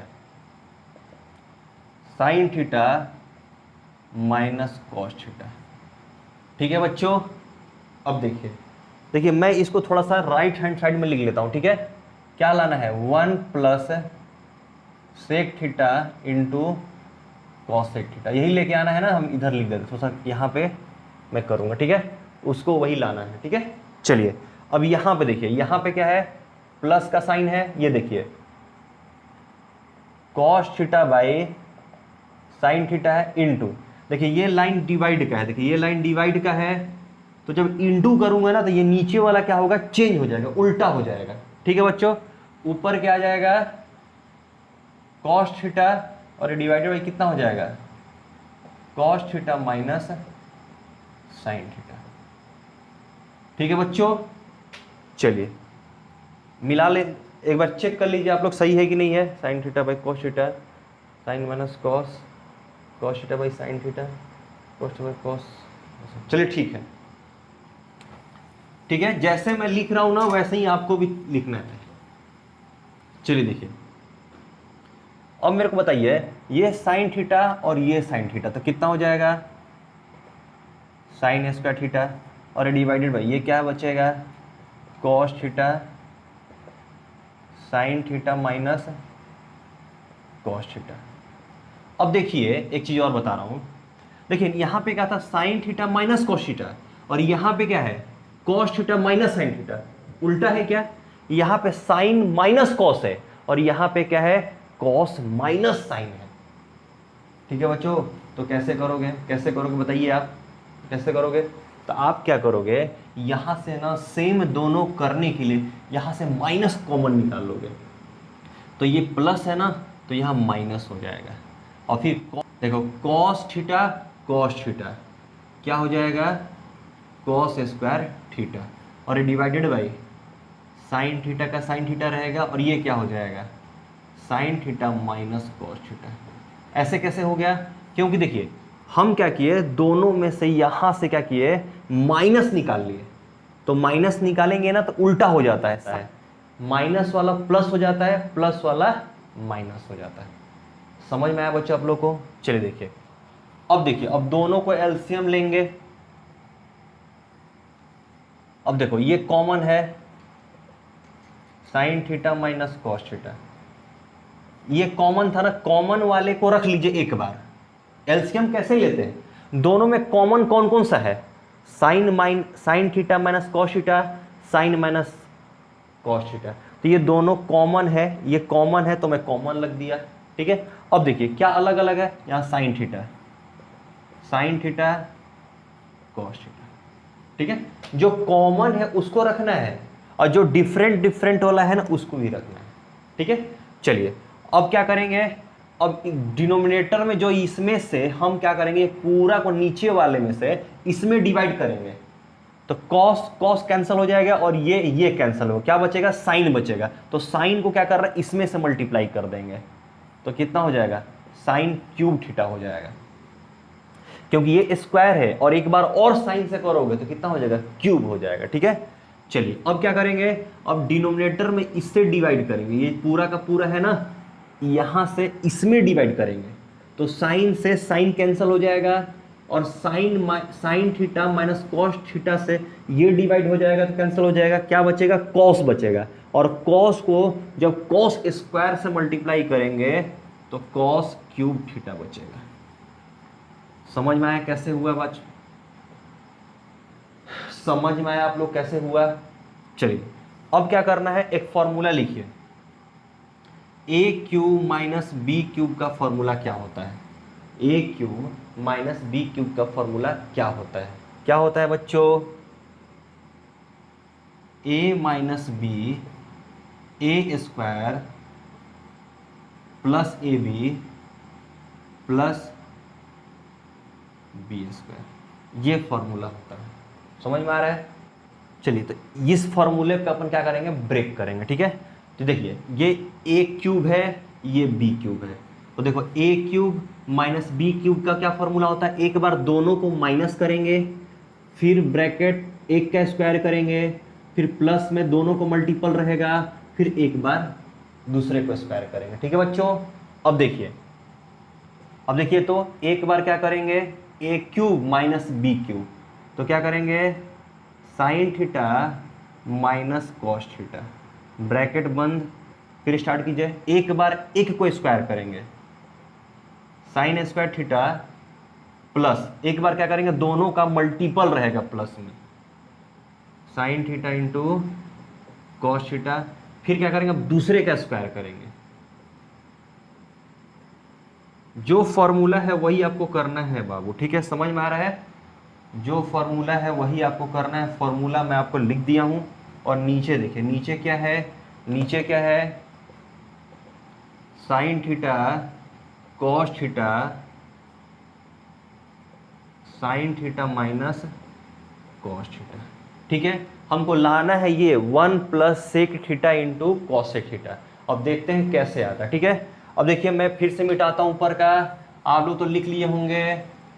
sign theta minus cos theta. ठीक है बच्चों, अब देखिए मैं इसको थोड़ा सा राइट हैंड साइड में लिख लेता हूं। ठीक है, क्या लाना है, 1 plus sec theta into cosec theta, यही लेके आना है ना, हम इधर लिख देते थोड़ा सा, यहाँ पे मैं करूंगा। ठीक है, उसको वही लाना है। ठीक है, चलिए अब यहाँ पे देखिए, यहाँ पे क्या है, प्लस का साइन है, ये देखिए cos theta by sine theta है इंटू, देखिए ये लाइन डिवाइड का है, देखिए ये लाइन डिवाइड का है, तो जब इंटू करूंगा ना तो ये नीचे वाला क्या होगा, चेंज हो जाएगा, उल्टा हो जाएगा। ठीक है बच्चों, ऊपर क्या आ जाएगा कॉस थीटा और डिवाइडेड बाई कितना हो जाएगा, cos theta minus sign theta. ठीक है बच्चों, चलिए मिला ले, एक बार चेक कर लीजिए आप लोग सही है कि नहीं है। Sine theta by cos theta, sine minus cos, cos theta by sine theta, cos theta by cos. चलिए ठीक है, ठीक है, जैसे मैं लिख रहा हूं ना वैसे ही आपको भी लिखना है। चलिए देखिए, अब मेरे को बताइए ये साइन थीटा और ये साइन थीटा, तो कितना हो जाएगा, साइन स्क्वायर थीटा और डिवाइडेड बाई ये क्या बचेगा, cos theta sine theta minus cos theta. अब देखिए एक चीज और बता रहा हूं, देखिए यहां पे क्या था, sine theta minus cos theta, और यहां पे क्या है, cos theta minus sine theta. उल्टा है क्या, यहां पे साइन माइनस कॉस है और यहां पे क्या है, कॉस माइनस साइन है। ठीक है बच्चों, तो कैसे करोगे बताइए आप कैसे करोगे। तो आप क्या करोगे, यहां से ना सेम दोनों करने के लिए यहां से माइनस कॉमन निकाल लोगे, तो ये प्लस है ना, तो यहां माइनस हो जाएगा, और फिर देखो कॉस थीटा क्या हो जाएगा, कॉस स्क्वायर थीटा, और डिवाइडेड बाई साइन थीटा का साइन थीटा रहेगा, और ये क्या हो जाएगा, sign theta minus cos theta. ऐसे कैसे हो गया, क्योंकि देखिए हम क्या किए, दोनों में से यहां से क्या किए, माइनस निकाल लिए, तो माइनस निकालेंगे ना तो उल्टा हो जाता है, माइनस वाला प्लस हो जाता है, प्लस वाला माइनस हो जाता है। समझ में आया बच्चों आप लोग को। चलिए देखिए, अब दोनों को एलसीएम लेंगे। अब देखो ये कॉमन है, sine theta minus cos theta, ये कॉमन था ना, कॉमन वाले को रख लीजिए एक बार। एलसीएम कैसे लेते हैं, दोनों में कॉमन कौन कौन सा है, sine theta minus cos theta, sine minus cos theta, तो ये दोनों कॉमन है, ये कॉमन है तो मैं कॉमन लग दिया। ठीक है, अब देखिए क्या अलग अलग है, यहां साइन थीटा कॉस थीटा। ठीक है, जो कॉमन है उसको रखना है और जो डिफरेंट वाला है ना उसको भी रखना है। ठीक है, चलिए अब क्या करेंगे, अब डिनोमिनेटर में जो इसमें से हम क्या करेंगे, पूरा को नीचे वाले में से इसमें डिवाइड करेंगे, तो कॉस कैंसिल हो जाएगा और ये कैंसिल हो, क्या बचेगा, साइन बचेगा, तो साइन को क्या कर रहा है, इसमें से मल्टीप्लाई कर देंगे, तो कितना हो जाएगा, साइन क्यूब थीटा हो जाएगा, क्योंकि ये स्क्वायर है, और एक बार और साइन से करोगे तो कितना हो जाएगा, क्यूब हो जाएगा। ठीक है, चलिए अब क्या करेंगे, अब डिनोमिनेटर में इससे डिवाइड करेंगे, ये पूरा का पूरा है ना, यहां से इसमें डिवाइड करेंगे, तो साइन से साइन कैंसिल हो जाएगा, और sign theta minus cos theta से ये डिवाइड हो जाएगा तो कैंसिल हो जाएगा, क्या बचेगा, कॉस बचेगा, और कॉस को जब कॉस स्क्वायर से मल्टीप्लाई करेंगे तो कॉस क्यूब थीटा बचेगा। समझ में आया कैसे हुआ बच्चों, समझ में आया आप लोग कैसे हुआ। चलिए अब क्या करना है, एक फॉर्मूला लिखिए, A cube minus B cube का फॉर्मूला क्या होता है, A cube minus B cube का फॉर्मूला क्या होता है बच्चों, A minus B A square plus A B plus B square, ये फॉर्मूला होता है। समझ में आ रहा है, चलिए तो इस फॉर्मूले पे अपन क्या करेंगे, ब्रेक करेंगे, ठीक है। तो देखिए ये ए क्यूब है, ये बी क्यूब है, तो देखो ए क्यूब माइनस बी क्यूब का क्या फॉर्मूला होता है, एक बार दोनों को माइनस करेंगे, फिर ब्रैकेट एक का स्क्वायर करेंगे, फिर प्लस में दोनों को मल्टीपल रहेगा, फिर एक बार दूसरे को स्क्वायर करेंगे, ठीक है बच्चों। अब देखिए तो एक बार क्या करेंगे, ए क्यूब माइनस बी क्यूब, तो क्या करेंगे sign theta minus cos theta, bracket बंद, फिर स्टार्ट कीजिए, एक बार एक को स्क्वायर करेंगे, साइन स्क्वायर थीटा प्लस एक बार क्या करेंगे दोनों का मल्टीपल रहेगा प्लस में, sign theta into cos theta, फिर क्या करेंगे अब दूसरे का स्क्वायर करेंगे। जो फॉर्मूला है वही आपको करना है बाबू, ठीक है, समझ में आ रहा है, जो फॉर्मूला है वही आपको करना है। फॉर्मूला मैं आपको लिख दिया हूं, और नीचे देखिए नीचे क्या है, नीचे क्या है, sine theta cos theta, sine theta minus cos theta, ठीक है। हमको लाना है ये 1 plus sec theta into cosec theta. अब देखते हैं कैसे आता है, ठीक है। अब देखिए मैं फिर से मिटाता हूं ऊपर का, आप लोग तो लिख लिए होंगे,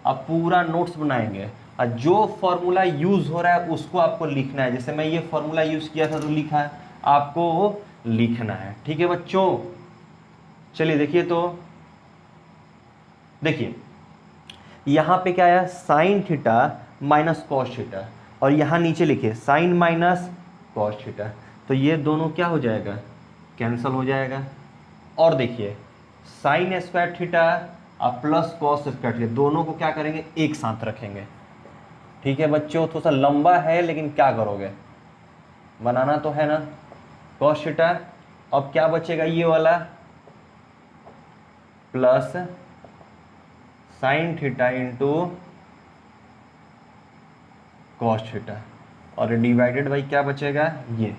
अब पूरा नोट्स बनाएंगे, और जो फॉर्मूला यूज हो रहा है उसको आपको लिखना है। जैसे मैं ये फॉर्मूला यूज किया था तो लिखा है, आपको लिखना है, ठीक है बच्चों। चलिए देखिए तो देखिए यहां पे क्या है, sine theta minus cos theta, और यहां नीचे लिखिए साइन माइनस कॉस थीटा, तो ये दोनों क्या हो जाएगा, कैंसल हो जाएगा। और देखिए साइन स्क्वायर थीटा और प्लस कॉस स्क्वायर थीटा, दोनों को क्या करेंगे एक साथ रखेंगे, ठीक है बच्चों। थोड़ा सा लंबा है लेकिन क्या करोगे, बनाना तो है ना, कॉस थीटा। अब क्या बचेगा, ये वाला plus sine theta into cos theta, और डिवाइडेड बाई क्या बचेगा, ये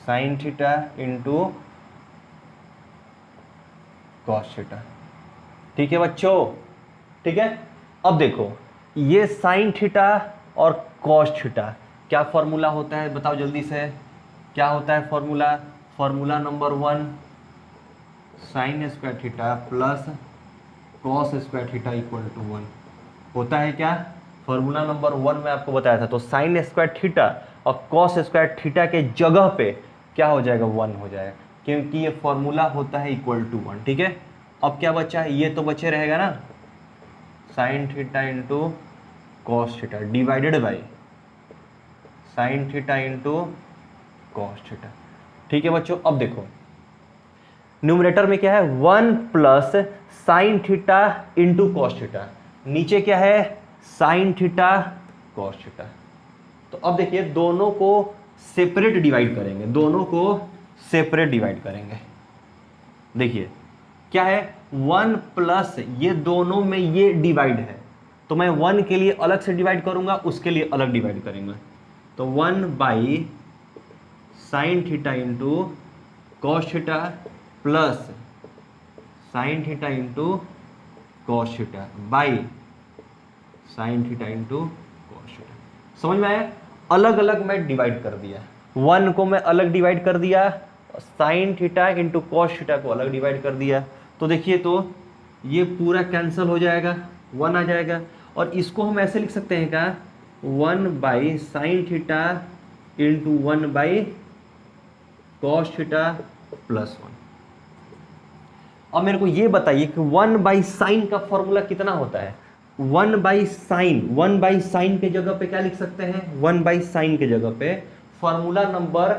sine theta into cos theta, ठीक है बच्चों, ठीक है। अब देखो ये साइन थीटा और कॉस थीटा क्या फॉर्मूला होता है, बताओ जल्दी से, क्या होता है formula, formula number 1 sine square theta plus cos square theta equal to 1 होता है क्या, फॉर्मूला नंबर 1 में आपको बताया था। तो साइन स्क्वायर थीटा और कॉस स्क्वायर थीटा के जगह पे क्या हो जाएगा, 1 हो जाएगा, क्योंकि ये फॉर्मूला होता है इक्वल टू 1, ठीक है। अब क्या बचा है, ये तो बचे रहेगा ना, sign theta into cos theta divided by sine theta into cos theta, ठीक है बच्चों। अब देखो न्यूमरेटर में क्या है, 1 plus sine theta into cos theta, नीचे क्या है साइन थीटा कॉस थीटा। तो अब देखिए दोनों को सेपरेट डिवाइड करेंगे, दोनों को सेपरेट डिवाइड करेंगे। देखिए क्या है 1 प्लस, ये दोनों में ये डिवाइड है, तो मैं 1 के लिए अलग से डिवाइड करूंगा, उसके लिए अलग डिवाइड करेंगे। तो 1 by sine theta into cos theta plus sine theta into cos theta by sine theta into cos theta, समझ में आया। अलग अलग मैं डिवाइड कर दिया, 1 को मैं अलग डिवाइड कर दिया, sign theta into cos theta को अलग डिवाइड कर दिया। तो देखिए तो ये पूरा कैंसिल हो जाएगा, 1 आ जाएगा, और इसको हम ऐसे लिख सकते हैं क्या, 1 by sine theta into 1 by cos theta plus 1। अब मेरे को ये बताइए कि 1 बाई साइन का फॉर्मूला कितना होता है, 1 बाई साइन के जगह पे क्या लिख सकते हैं, 1 बाई साइन के जगह पे फॉर्मूला नंबर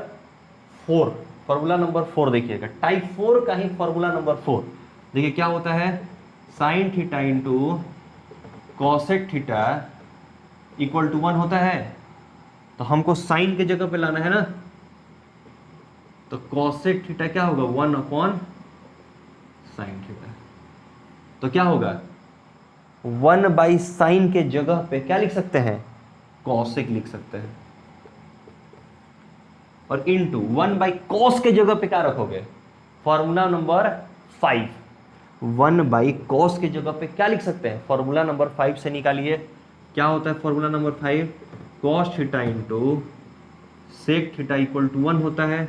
4, फॉर्मूला नंबर 4 देखिएगा, टाइप 4 का ही फॉर्मूला नंबर 4। देखिए क्या होता है, sine theta into cosec theta equal to 1 होता है। तो हमको साइन के जगह पे लाना है ना, तो कॉसेक थीटा क्या होगा, 1 अपॉन साइन थीटा। तो क्या होगा, 1 बाई साइन के जगह पे क्या लिख सकते हैं, कॉसेक लिख सकते हैं, और इंटू 1 बाई कॉस के जगह पे क्या रखोगे, फॉर्मूला नंबर 5। 1 बाई कॉस के जगह पे क्या लिख सकते हैं, फॉर्मूला नंबर 5 से निकालिए, क्या होता है formula number 5, cos theta into sec theta equal to 1 होता है।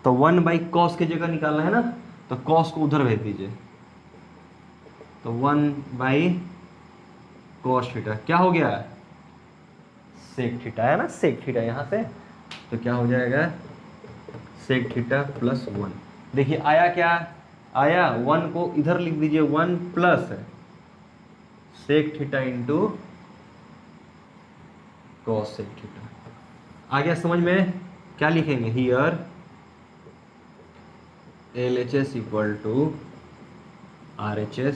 तो 1 बाई कॉस की जगह निकालना है ना, तो कॉस को उधर भेज दीजिए, तो 1 बाई कॉस थीटा क्या हो गया, सेक थीटा है ना, सेक थीटा यहां से, तो क्या हो जाएगा सेक थीटा प्लस 1। देखिए आया क्या, आया 1 को इधर लिख दीजिए, 1 plus sec theta into cosec theta. आ गया समझ में, क्या लिखेंगे here LHS equal to RHS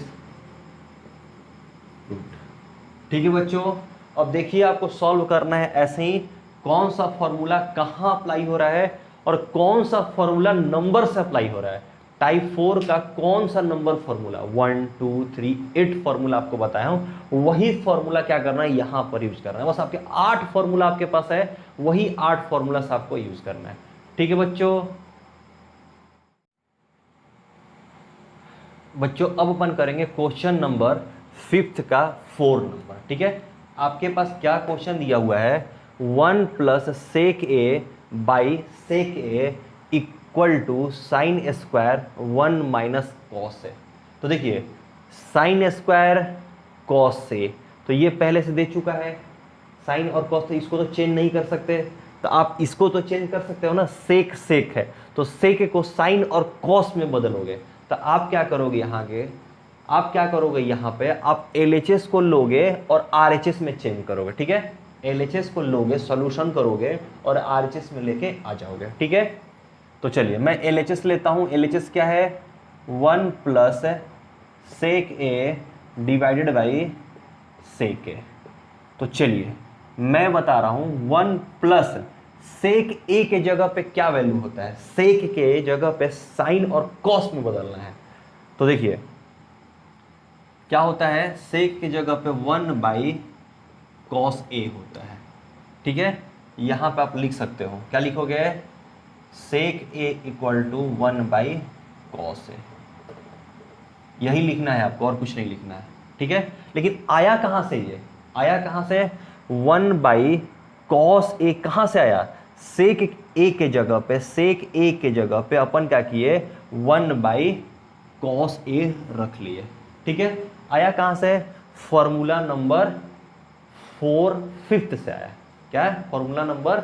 root. ठीक है बच्चों, अब देखिए आपको सॉल्व करना है ऐसे ही, कौन सा फॉर्मूला कहाँ अप्लाई हो रहा है और कौन सा फॉर्मूला नंबर से अप्लाई हो रहा है। टाइप 4 का कौन सा नंबर फॉर्मूला, 1 2 3 8 फॉर्मूला आपको बताया हूं, वही फॉर्मूला क्या करना है यहां पर यूज करना है। बस आपके 8 फॉर्मूला आपके पास है, वही 8 फॉर्मूला से आपको यूज करना है। ठीक है बच्चों, अब अपन करेंगे क्वेश्चन नंबर 5 का 4 नंबर। ठीक है, आपके पास क्या क्वेश्चन दिया हुआ है, 1 plus sec A by sec A equal to sine square 1 minus cos A. तो देखिए साइन स्क्वायर कॉस से, तो ये पहले से दे चुका है, साइन और कॉस, तो इसको तो चेंज नहीं कर सकते, तो आप इसको तो चेंज कर सकते हो ना, सेक सेक है तो सेक को साइन और कॉस में बदलोगे। तो आप क्या करोगे यहाँ के, आप क्या करोगे यहाँ पे, आप LHS को लोगे और RHS में चेंज करोगे। ठीक है, LHS को लोगे, सॉल्यूशन करोगे और RHS में लेके आ जाओगे। ठीक है, तो चलिए मैं LHS लेता हूँ। LHS क्या है, 1 plus sec A divided by sec A. तो चलिए मैं बता रहा हूं 1 प्लस सेक ए के जगह पे क्या वैल्यू होता है, सेक के जगह पे साइन और कॉस में बदलना है। तो देखिए क्या होता है, सेक की जगह पे 1 बाई कॉस ए होता है। ठीक है, यहां पे आप लिख सकते हो, क्या लिखोगे, सेक A equal to 1 by cos ए, यही लिखना है आपको और कुछ नहीं लिखना है। ठीक है, लेकिन आया कहां से, ये आया कहां से, 1 बाई कॉस ए कहां से आया, सेक ए के जगह पे, सेक ए के जगह पे अपन क्या किए, 1 बाई कॉस ए रख लिए। ठीक है, आया कहां से, फॉर्मूला नंबर 4 5th से आया। क्या है, फॉर्मूला नंबर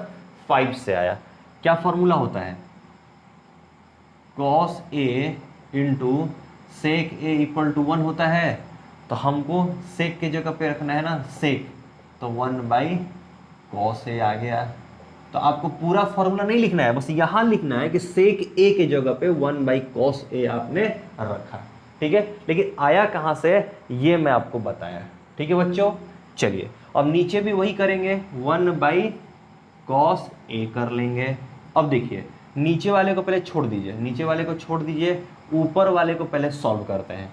5 से आया। क्या फॉर्मूला होता है, cos A into sec A equal to 1 होता है, तो हमको सेक के जगह पे रखना है ना सेक, तो 1 बाई कॉस ए आ गया। तो आपको पूरा फॉर्मूला नहीं लिखना है, बस यहां लिखना है कि सेक ए के जगह पे 1 बाई कॉस ए आपने रखा। ठीक है, लेकिन आया कहां से ये मैं आपको बताया। ठीक है बच्चों, चलिए अब नीचे भी वही करेंगे, 1 बाई कॉस ए कर लेंगे। अब देखिए नीचे वाले को पहले छोड़ दीजिए, नीचे वाले को छोड़ दीजिए, ऊपर वाले को पहले सॉल्व करते हैं।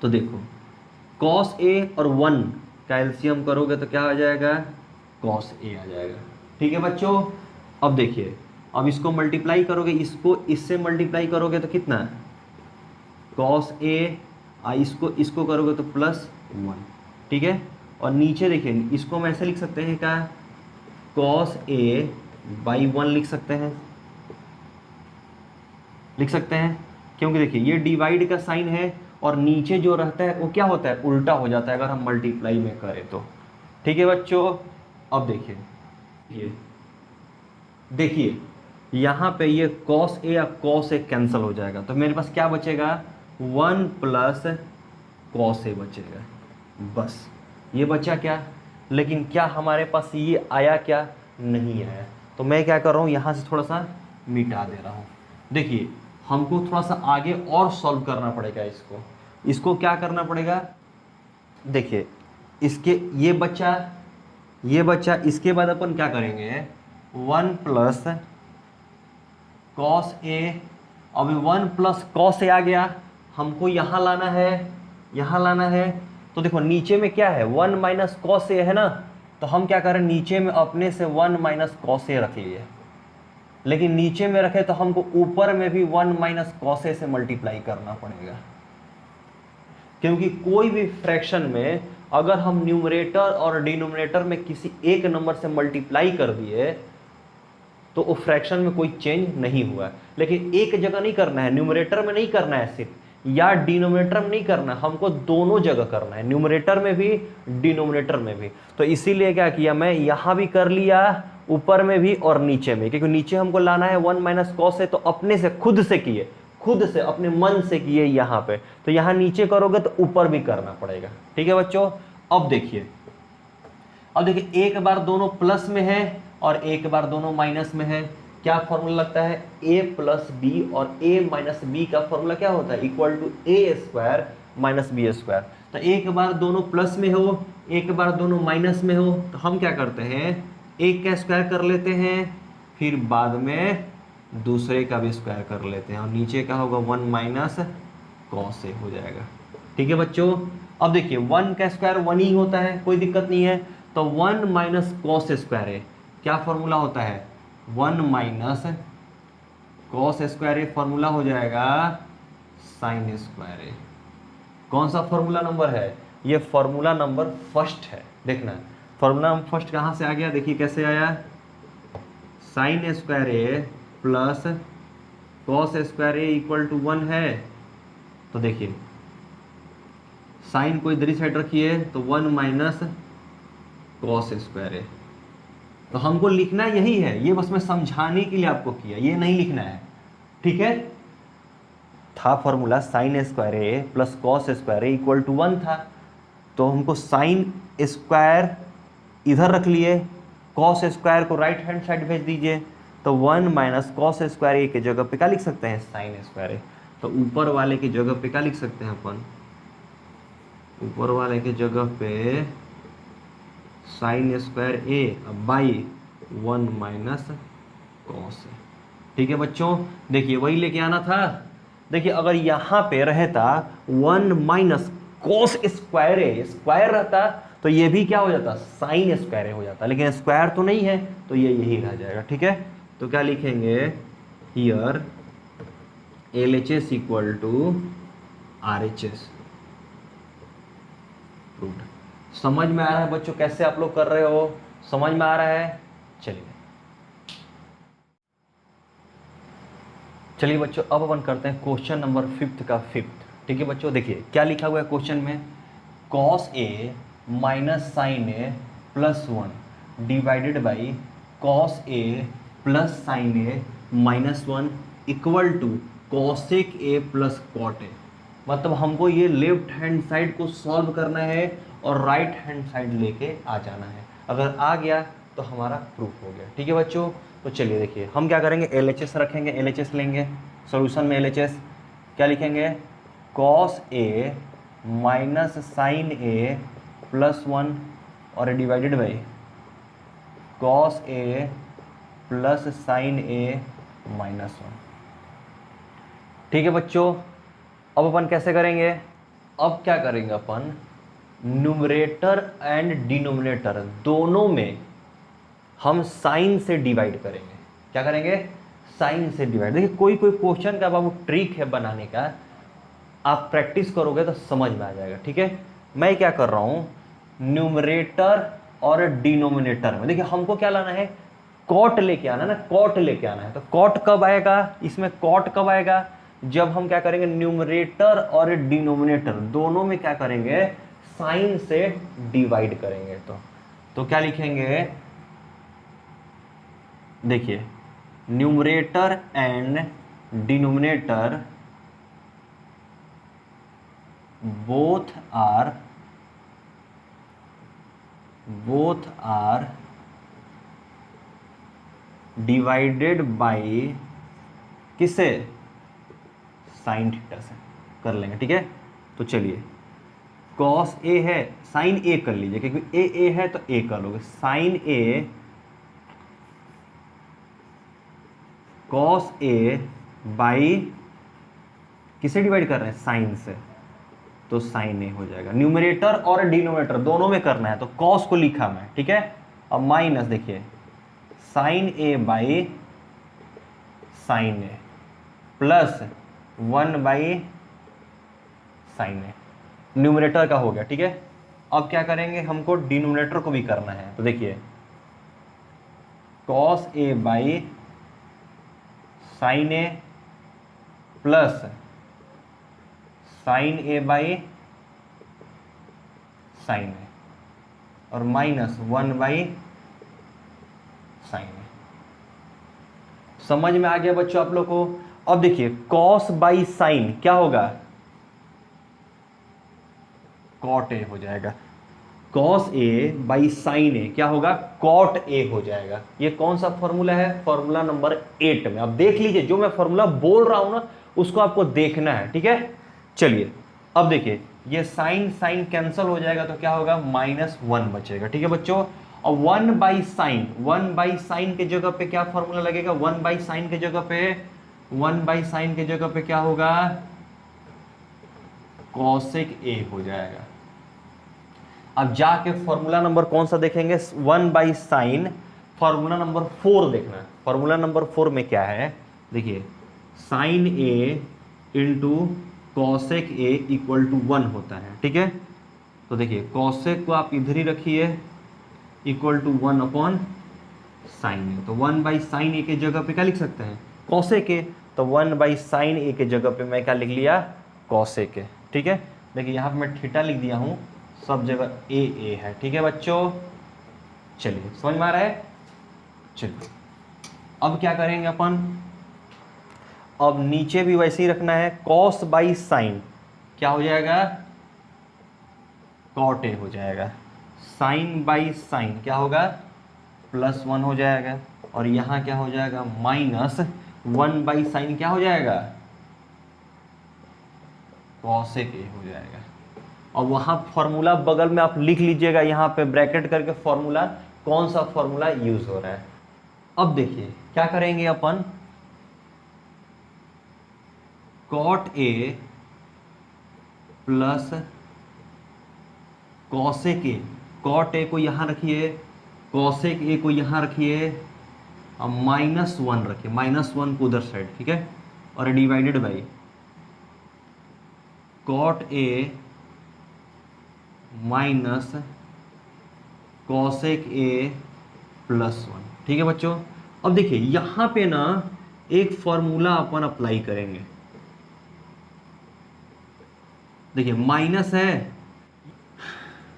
तो देखो कॉस ए और 1 का एलसीएम करोगे तो क्या आ जाएगा, कॉस ए आ जाएगा। ठीक है बच्चों, अब देखिए, अब इसको मल्टीप्लाई करोगे, इसको इससे मल्टीप्लाई करोगे तो कितना, कॉस ए, इसको करोगे तो प्लस 1। ठीक है, और नीचे देखिए इसको हम ऐसे लिख सकते हैं क्या, कॉस ए बाई 1 लिख सकते हैं, लिख सकते हैं, क्योंकि देखिए ये डिवाइड का साइन है और नीचे जो रहता है वो क्या होता है, उल्टा हो जाता है अगर हम मल्टीप्लाई में करें तो। ठीक है बच्चों, अब देखिए ये देखिए यहाँ पे ये कॉस ए या कॉस ए कैंसिल हो जाएगा, तो मेरे पास क्या बचेगा, 1 प्लस कॉस ए बचेगा, बस ये बचा क्या। लेकिन क्या हमारे पास ये आया, क्या नहीं आया, तो मैं क्या कर रहा हूँ, यहाँ से थोड़ा सा मिटा दे रहा हूँ। देखिए हमको थोड़ा सा आगे और सॉल्व करना पड़ेगा, इसको क्या करना पड़ेगा, देखिए इसके ये बच्चा, इसके बाद अपन क्या करेंगे, 1 प्लस कॉस ए, अब 1 प्लस कॉस ए आ गया, हमको यहाँ लाना है, तो देखो नीचे में क्या है, 1 माइनस कॉस ए है ना, तो हम क्या करें, नीचे में अपने से 1 माइनस कॉस ए रख लिए, लेकिन नीचे में रखे तो हमको ऊपर में भी 1 माइनस कॉस ए से मल्टीप्लाई करना पड़ेगा, क्योंकि कोई भी फ्रैक्शन में अगर हम न्यूमरेटर और डिनोमिनेटर में किसी एक नंबर से मल्टीप्लाई कर दिए तो वो फ्रैक्शन में कोई चेंज नहीं हुआ है। लेकिन एक जगह नहीं करना है, न्यूमरेटर में नहीं करना है सिर्फ, या डिनोमिनेटर में नहीं करना, हमको दोनों जगह करना है, न्यूमरेटर में भी डिनोमिनेटर में भी। तो इसीलिए क्या किया, मैं यहां भी कर लिया, ऊपर में भी और नीचे में, क्योंकि नीचे हमको लाना है 1 माइनस कॉस है, तो अपने से खुद से किए, खुद से अपने मन से किए यहां पे। तो यहां नीचे करोगे तो ऊपर भी करना पड़ेगा। ठीक है बच्चों, अब देखिए एक बार दोनों प्लस में है और एक बार दोनों माइनस में है, क्या फॉर्मूला लगता है, a प्लस बी, और a माइनस बी का फॉर्मूला क्या होता है, equal to a square minus B square. तो एक बार दोनों प्लस में हो, एक बार दोनों माइनस में हो, तो हम क्या करते हैं, एक का स्क्वायर कर लेते हैं, फिर बाद में दूसरे का भी स्क्वायर कर लेते हैं, और नीचे का होगा 1 माइनस कॉस ए हो जाएगा। ठीक है बच्चों, अब देखिए 1 का स्क्वायर 1 ही होता है, कोई दिक्कत नहीं है। तो 1 माइनस कॉस स्क्वायर है, क्या फॉर्मूला होता है, 1 माइनस कॉस स्क्वायर ए, फॉर्मूला हो जाएगा साइन स्क्वायर ए। कौन सा फॉर्मूला नंबर है, ये फॉर्मूला नंबर फर्स्ट है। देखना फॉर्मूला नंबर फर्स्ट कहां से आ गया, देखिए कैसे आया, sine square A plus cos square A equal to 1 है। तो देखिए साइन को इधर ही साइड रखिए, तो 1 माइनस कॉस स्क्वायर ए। तो हमको लिखना यही है, ये बस मैं समझाने के लिए आपको किया, ये नहीं लिखना है। ठीक है, था formula sine square A plus cos square A equal to 1 था, तो हमको साइन स्क्वायर इधर रख लिए, कॉस स्क्वायर को राइट हैंड साइड भेज दीजिए, तो 1 माइनस कॉस स्क्वायर ए की जगह पे क्या लिख सकते हैं, साइन स्क्वायर ए। तो ऊपर वाले की जगह पे क्या लिख सकते हैं अपन, ऊपर वाले की जगह पे sine square A by 1 minus cos A. ठीक है बच्चों, देखिए वही लेके आना था। देखिए अगर यहां पे रहता 1 माइनस कॉस स्क्वायर ए, स्क्वायर रहता तो ये भी क्या हो जाता, साइन स्क्वायर ए हो जाता, लेकिन स्क्वायर तो नहीं है, तो ये यही रह जाएगा। ठीक है, तो क्या लिखेंगे, here LHS equal to RHS। समझ में आ रहा है बच्चों, कैसे आप लोग कर रहे हो, समझ में आ रहा है। चलिए बच्चों, अब अपन करते हैं क्वेश्चन नंबर 5 का 5th। ठीक है बच्चों, देखिए क्या लिखा हुआ है क्वेश्चन में, cos A minus sine A plus 1 divided by cos A plus sine A minus 1 equal to cosec A plus cot A. मतलब हमको ये लेफ्ट हैंड साइड को सॉल्व करना है और राइट हैंड साइड लेके आ जाना है। अगर आ गया तो हमारा प्रूफ हो गया। ठीक है बच्चों, तो चलिए देखिए हम क्या करेंगे, LHS रखेंगे, LHS लेंगे, सॉल्यूशन में LHS क्या लिखेंगे, cos A minus sine A plus 1 और divided by cos A plus sine A minus 1। ठीक है बच्चों, अब अपन कैसे करेंगे, अब क्या करेंगे अपन, न्यूमरेटर एंड डिनोमिनेटर दोनों में हम साइन से डिवाइड करेंगे। क्या करेंगे, साइन से डिवाइड। देखिए कोई कोई क्वेश्चन का बाबू ट्रिक है बनाने का, आप प्रैक्टिस करोगे तो समझ में आ जाएगा। ठीक है, मैं क्या कर रहा हूं, न्यूमरेटर और डिनोमिनेटर में देखिए हमको क्या लाना है, कॉट लेके आना ना, कॉट लेके आना है। तो कॉट कब आएगा, इसमें कॉट कब आएगा, जब हम क्या करेंगे, न्यूमरेटर और डिनोमिनेटर दोनों में क्या करेंगे, साइन से डिवाइड करेंगे। तो क्या लिखेंगे, देखिए numerator and denominator both are divided by किससे, साइन थीटा से कर लेंगे। ठीक है, तो चलिए कॉस ए है, साइन ए कर लीजिए, क्योंकि ए है तो ए कर लोगे, sine A cos A by किसे डिवाइड कर रहे हैं, साइन से, तो साइन ए हो जाएगा। न्यूमरेटर और डिनोमिनेटर दोनों में करना है, तो कॉस को लिखा मैं। ठीक है, अब माइनस देखिए sine A by sine A plus 1 by sine A, numerator का हो गया। ठीक है, अब क्या करेंगे, हमको डिनोमिनेटर को भी करना है। तो देखिए cos A by sine A plus sine A by sine A और माइनस 1 बाई साइन ए। समझ में आ गया बच्चों आप लोग को? अब देखिए कॉस बाई साइन क्या होगा, कॉट ए हो जाएगा। कॉस ए बाई साइन ए क्या होगा, कॉट ए हो जाएगा। ये कौन सा फॉर्मूला है, फॉर्मूला नंबर 8 में। अब देख लीजिए, जो मैं फॉर्मूला बोल रहा हूं ना उसको आपको देखना है, ठीक है। चलिए अब देखिए, ये साइन साइन कैंसिल हो जाएगा तो क्या होगा, -1 बचेगा, ठीक है बच्चों। और 1 बाई साइन के जगह पे क्या फॉर्मूला लगेगा, 1 बाई साइन के जगह पे क्या होगा, कॉसेक ए हो जाएगा। अब जाके फॉर्मूला नंबर कौन सा देखेंगे, 1 बाई साइन, फॉर्मूला नंबर 4 देखना है। फॉर्मूला नंबर 4 में क्या है, देखिए sine A into cosec A equal to 1 होता है, ठीक है। तो देखिए कॉसेक को आप इधर ही रखिए, इक्वल टू 1 अपॉन साइन ए। तो 1 बाई साइन ए के जगह पे क्या लिख सकते हैं, कॉसेक ए। तो 1 बाई साइन ए के जगह पे मैं क्या लिख लिया, कॉसेक ए, ठीक है। देखिए यहाँ पे मैं थीटा लिख दिया हूँ, सब जगह ए है, ठीक है बच्चों। चलिए समझ में आ रहा है। चलिए अब क्या करेंगे अपन, अब नीचे भी वैसे ही रखना है, कॉस बाई साइन क्या हो जाएगा, कॉट ए हो जाएगा। साइन बाई साइन क्या होगा, +1 हो जाएगा। और यहाँ क्या हो जाएगा, -1 बाई साइन क्या हो जाएगा, कॉसेक ए हो जाएगा। और वहां फॉर्मूला बगल में आप लिख लीजिएगा, यहाँ पे ब्रैकेट करके फॉर्मूला, कौन सा फॉर्मूला यूज हो रहा है। अब देखिए क्या करेंगे अपन, cot A plus cosec A, cot A को यहां रखिए, कॉसेक ए को यहां रखिए, और -1 रखिए, -1 को उधर साइड, ठीक है। और divided by cot A minus cosec A +1, ठीक है बच्चों। अब देखिए यहां पे ना एक फॉर्मूला अपन अप्लाई करेंगे। देखिए माइनस है,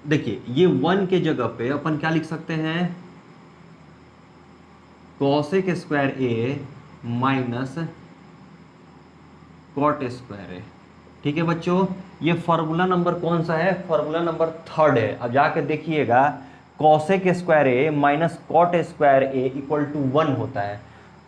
देखिए ये 1 के जगह पे अपन क्या लिख सकते हैं, cosec square A minus cot square ए, ठीक है बच्चों। ये फॉर्मूला नंबर कौन सा है, फॉर्मूला नंबर 3 है। अब जाके देखिएगा, cosec square A minus cot square A equal to 1 होता है।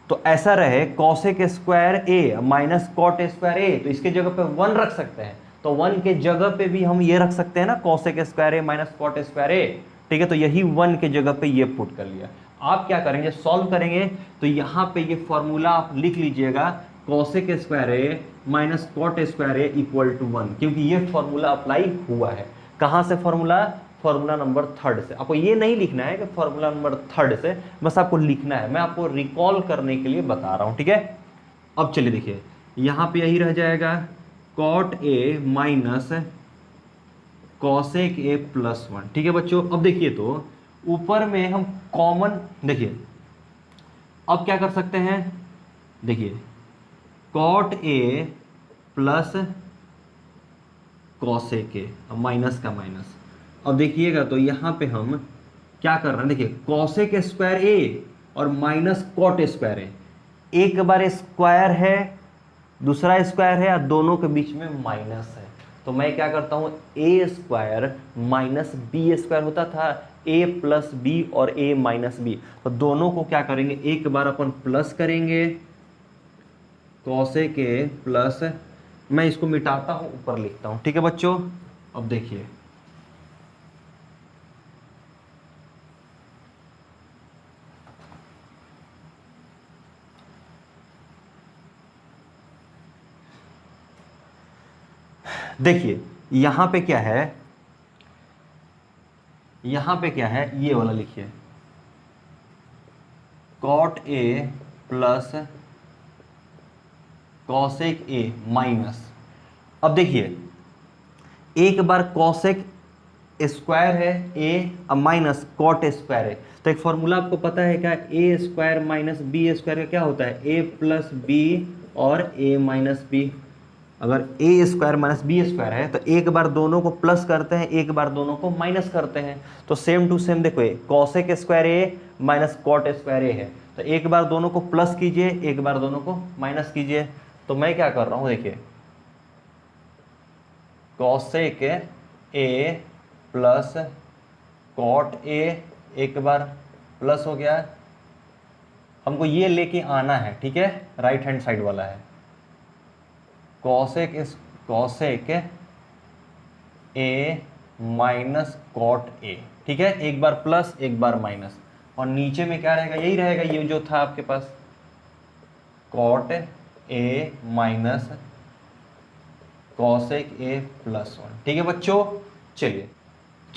तो ऐसा रहे, cosec square A minus cot square A, तो इसके जगह पे 1 रख सकते हैं। तो 1 के जगह पे भी हम ये रख सकते हैं ना, cosec square A minus cot square ए, ठीक है। तो यही 1 के जगह पे ये पुट कर लिया। आप क्या करेंगे, सॉल्व करेंगे, तो यहाँ पे ये फॉर्मूला आप लिख लीजिएगा, cosec square A minus cot square A equal to 1, क्योंकि ये फॉर्मूला अप्लाई हुआ है। कहाँ से फॉर्मूला, फॉर्मूला नंबर 3 से। आपको ये नहीं लिखना है कि फॉर्मूला नंबर 3 से, बस आपको लिखना है, मैं आपको रिकॉल करने के लिए बता रहा हूँ, ठीक है। अब चलिए देखिए, यहाँ पे यही रह जाएगा, cot A minus cosec A +1, ठीक है बच्चों। अब देखिए तो ऊपर में हम कॉमन, देखिए अब क्या कर सकते हैं, देखिए cot A plus cosec A, अब माइनस का माइनस। अब देखिएगा तो यहाँ पे हम क्या कर रहे हैं, देखिए कॉसेक स्क्वायर ए और माइनस कॉट स्क्वायर ए, एक बार स्क्वायर है दूसरा स्क्वायर है, दोनों के बीच में माइनस है। तो मैं क्या करता हूँ, ए स्क्वायर माइनस बी स्क्वायर होता था, ए प्लस बी और ए माइनस बी, तो दोनों को क्या करेंगे, एक बार अपन प्लस करेंगे, कॉसेक ए प्लस, मैं इसको मिटाता हूं ऊपर लिखता हूं, ठीक है बच्चों। अब देखिए देखिए यहां पे क्या है, यहां पे क्या है, ये वाला लिखिए, cot A plus cosec A minus. अब देखिए एक बार कॉसेक स्क्वायर है ए माइनस कॉट स्क्वायर है। तो एक फॉर्मूला आपको पता है क्या, ए स्क्वायर माइनस बी स्क्वायर का क्या होता है, ए प्लस बी और ए माइनस बी। अगर ए स्क्वायर माइनस बी स्क्वायर है तो एक बार दोनों को प्लस करते हैं, एक बार दोनों को माइनस करते हैं। तो सेम टू सेम देखो, cosec square A minus cot square ए है, तो एक बार दोनों को प्लस कीजिए, एक बार दोनों को माइनस कीजिए। तो मैं क्या कर रहा हूं, देखिए cosec A plus cot A, एक बार प्लस हो गया, हमको ये लेके आना है, ठीक है, राइट हैंड साइड वाला है cosec A minus cot A, ठीक है, एक बार प्लस एक बार माइनस, और नीचे में क्या रहेगा, यही रहेगा ये जो था आपके पास cot A minus cosec A plus 1, ठीक है बच्चों। चलिए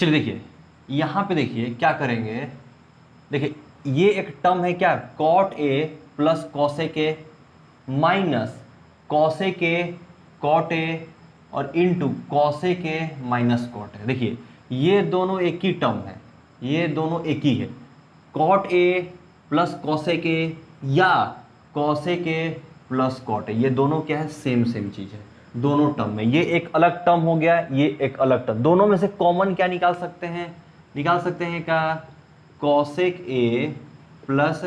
देखिए यहां पे देखिए क्या करेंगे, देखिए ये एक टर्म है क्या, cot A plus cosec A minus cosec A cot A और into cosec A minus cot A. देखिए ये दोनों एक ही टर्म है, ये दोनों एक ही है, cot A plus cosec A या cosec A plus cot A, ये दोनों क्या है, सेम चीज है दोनों टर्म में। ये एक अलग टर्म हो गया, ये एक अलग टर्म, दोनों में से कॉमन क्या निकाल सकते हैं, निकाल सकते हैं क्या, cosec A plus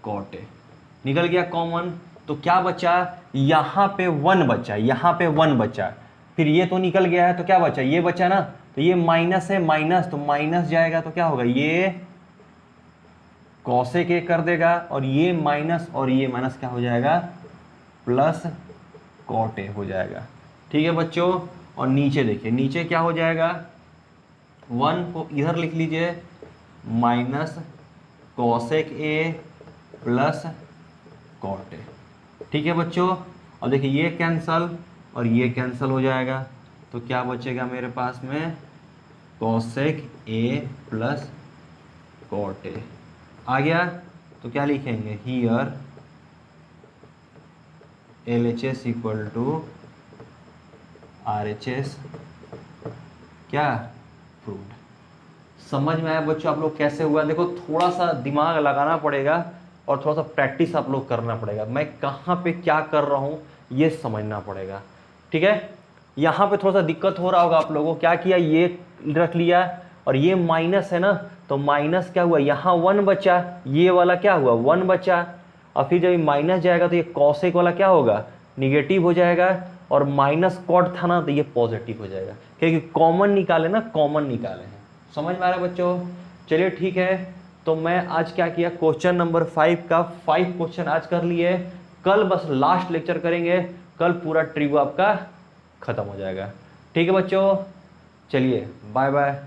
cot A निकल गया कॉमन। तो क्या बचा, यहां पे 1 बचा, यहां पे 1 बचा, फिर ये तो निकल गया है, तो क्या बचा, ये बचा ना, तो ये माइनस है माइनस, तो माइनस जाएगा तो क्या होगा, ये कॉसेक ए कर देगा और ये माइनस क्या हो जाएगा, प्लस कॉट ए हो जाएगा, ठीक है बच्चों। और नीचे देखिए, नीचे क्या हो जाएगा, 1 को इधर लिख लीजिए, minus cosec A plus cot A, ठीक है बच्चों। और देखिए ये कैंसल और ये कैंसल हो जाएगा, तो क्या बचेगा मेरे पास में, cosec A plus cot A आ गया। तो क्या लिखेंगे, here LHS equal to RHS, क्या प्रूव्ड। समझ में आया बच्चों आप लोग कैसे हुआ, देखो थोड़ा सा दिमाग लगाना पड़ेगा और थोड़ा सा प्रैक्टिस आप लोग करना पड़ेगा, मैं कहाँ पे क्या कर रहा हूँ ये समझना पड़ेगा, ठीक है। यहाँ पे थोड़ा सा दिक्कत हो रहा होगा आप लोगों को, क्या किया, ये रख लिया और ये माइनस है ना, तो माइनस क्या हुआ, यहाँ 1 बचा, ये वाला क्या हुआ 1 बचा, और फिर जब माइनस जाएगा तो ये कॉसेक वाला क्या होगा, निगेटिव हो जाएगा, और माइनस कॉट था ना तो ये पॉजिटिव हो जाएगा, क्योंकि कॉमन निकाले ना, कॉमन निकाले हैं। समझ में आ रहा है बच्चों। चलिए ठीक है, तो मैं आज क्या किया, क्वेश्चन नंबर 5 का 5 क्वेश्चन आज कर लिए, कल बस लास्ट लेक्चर करेंगे, कल पूरा ट्रिव्यू आपका खत्म हो जाएगा, ठीक है बच्चों। चलिए बाय बाय।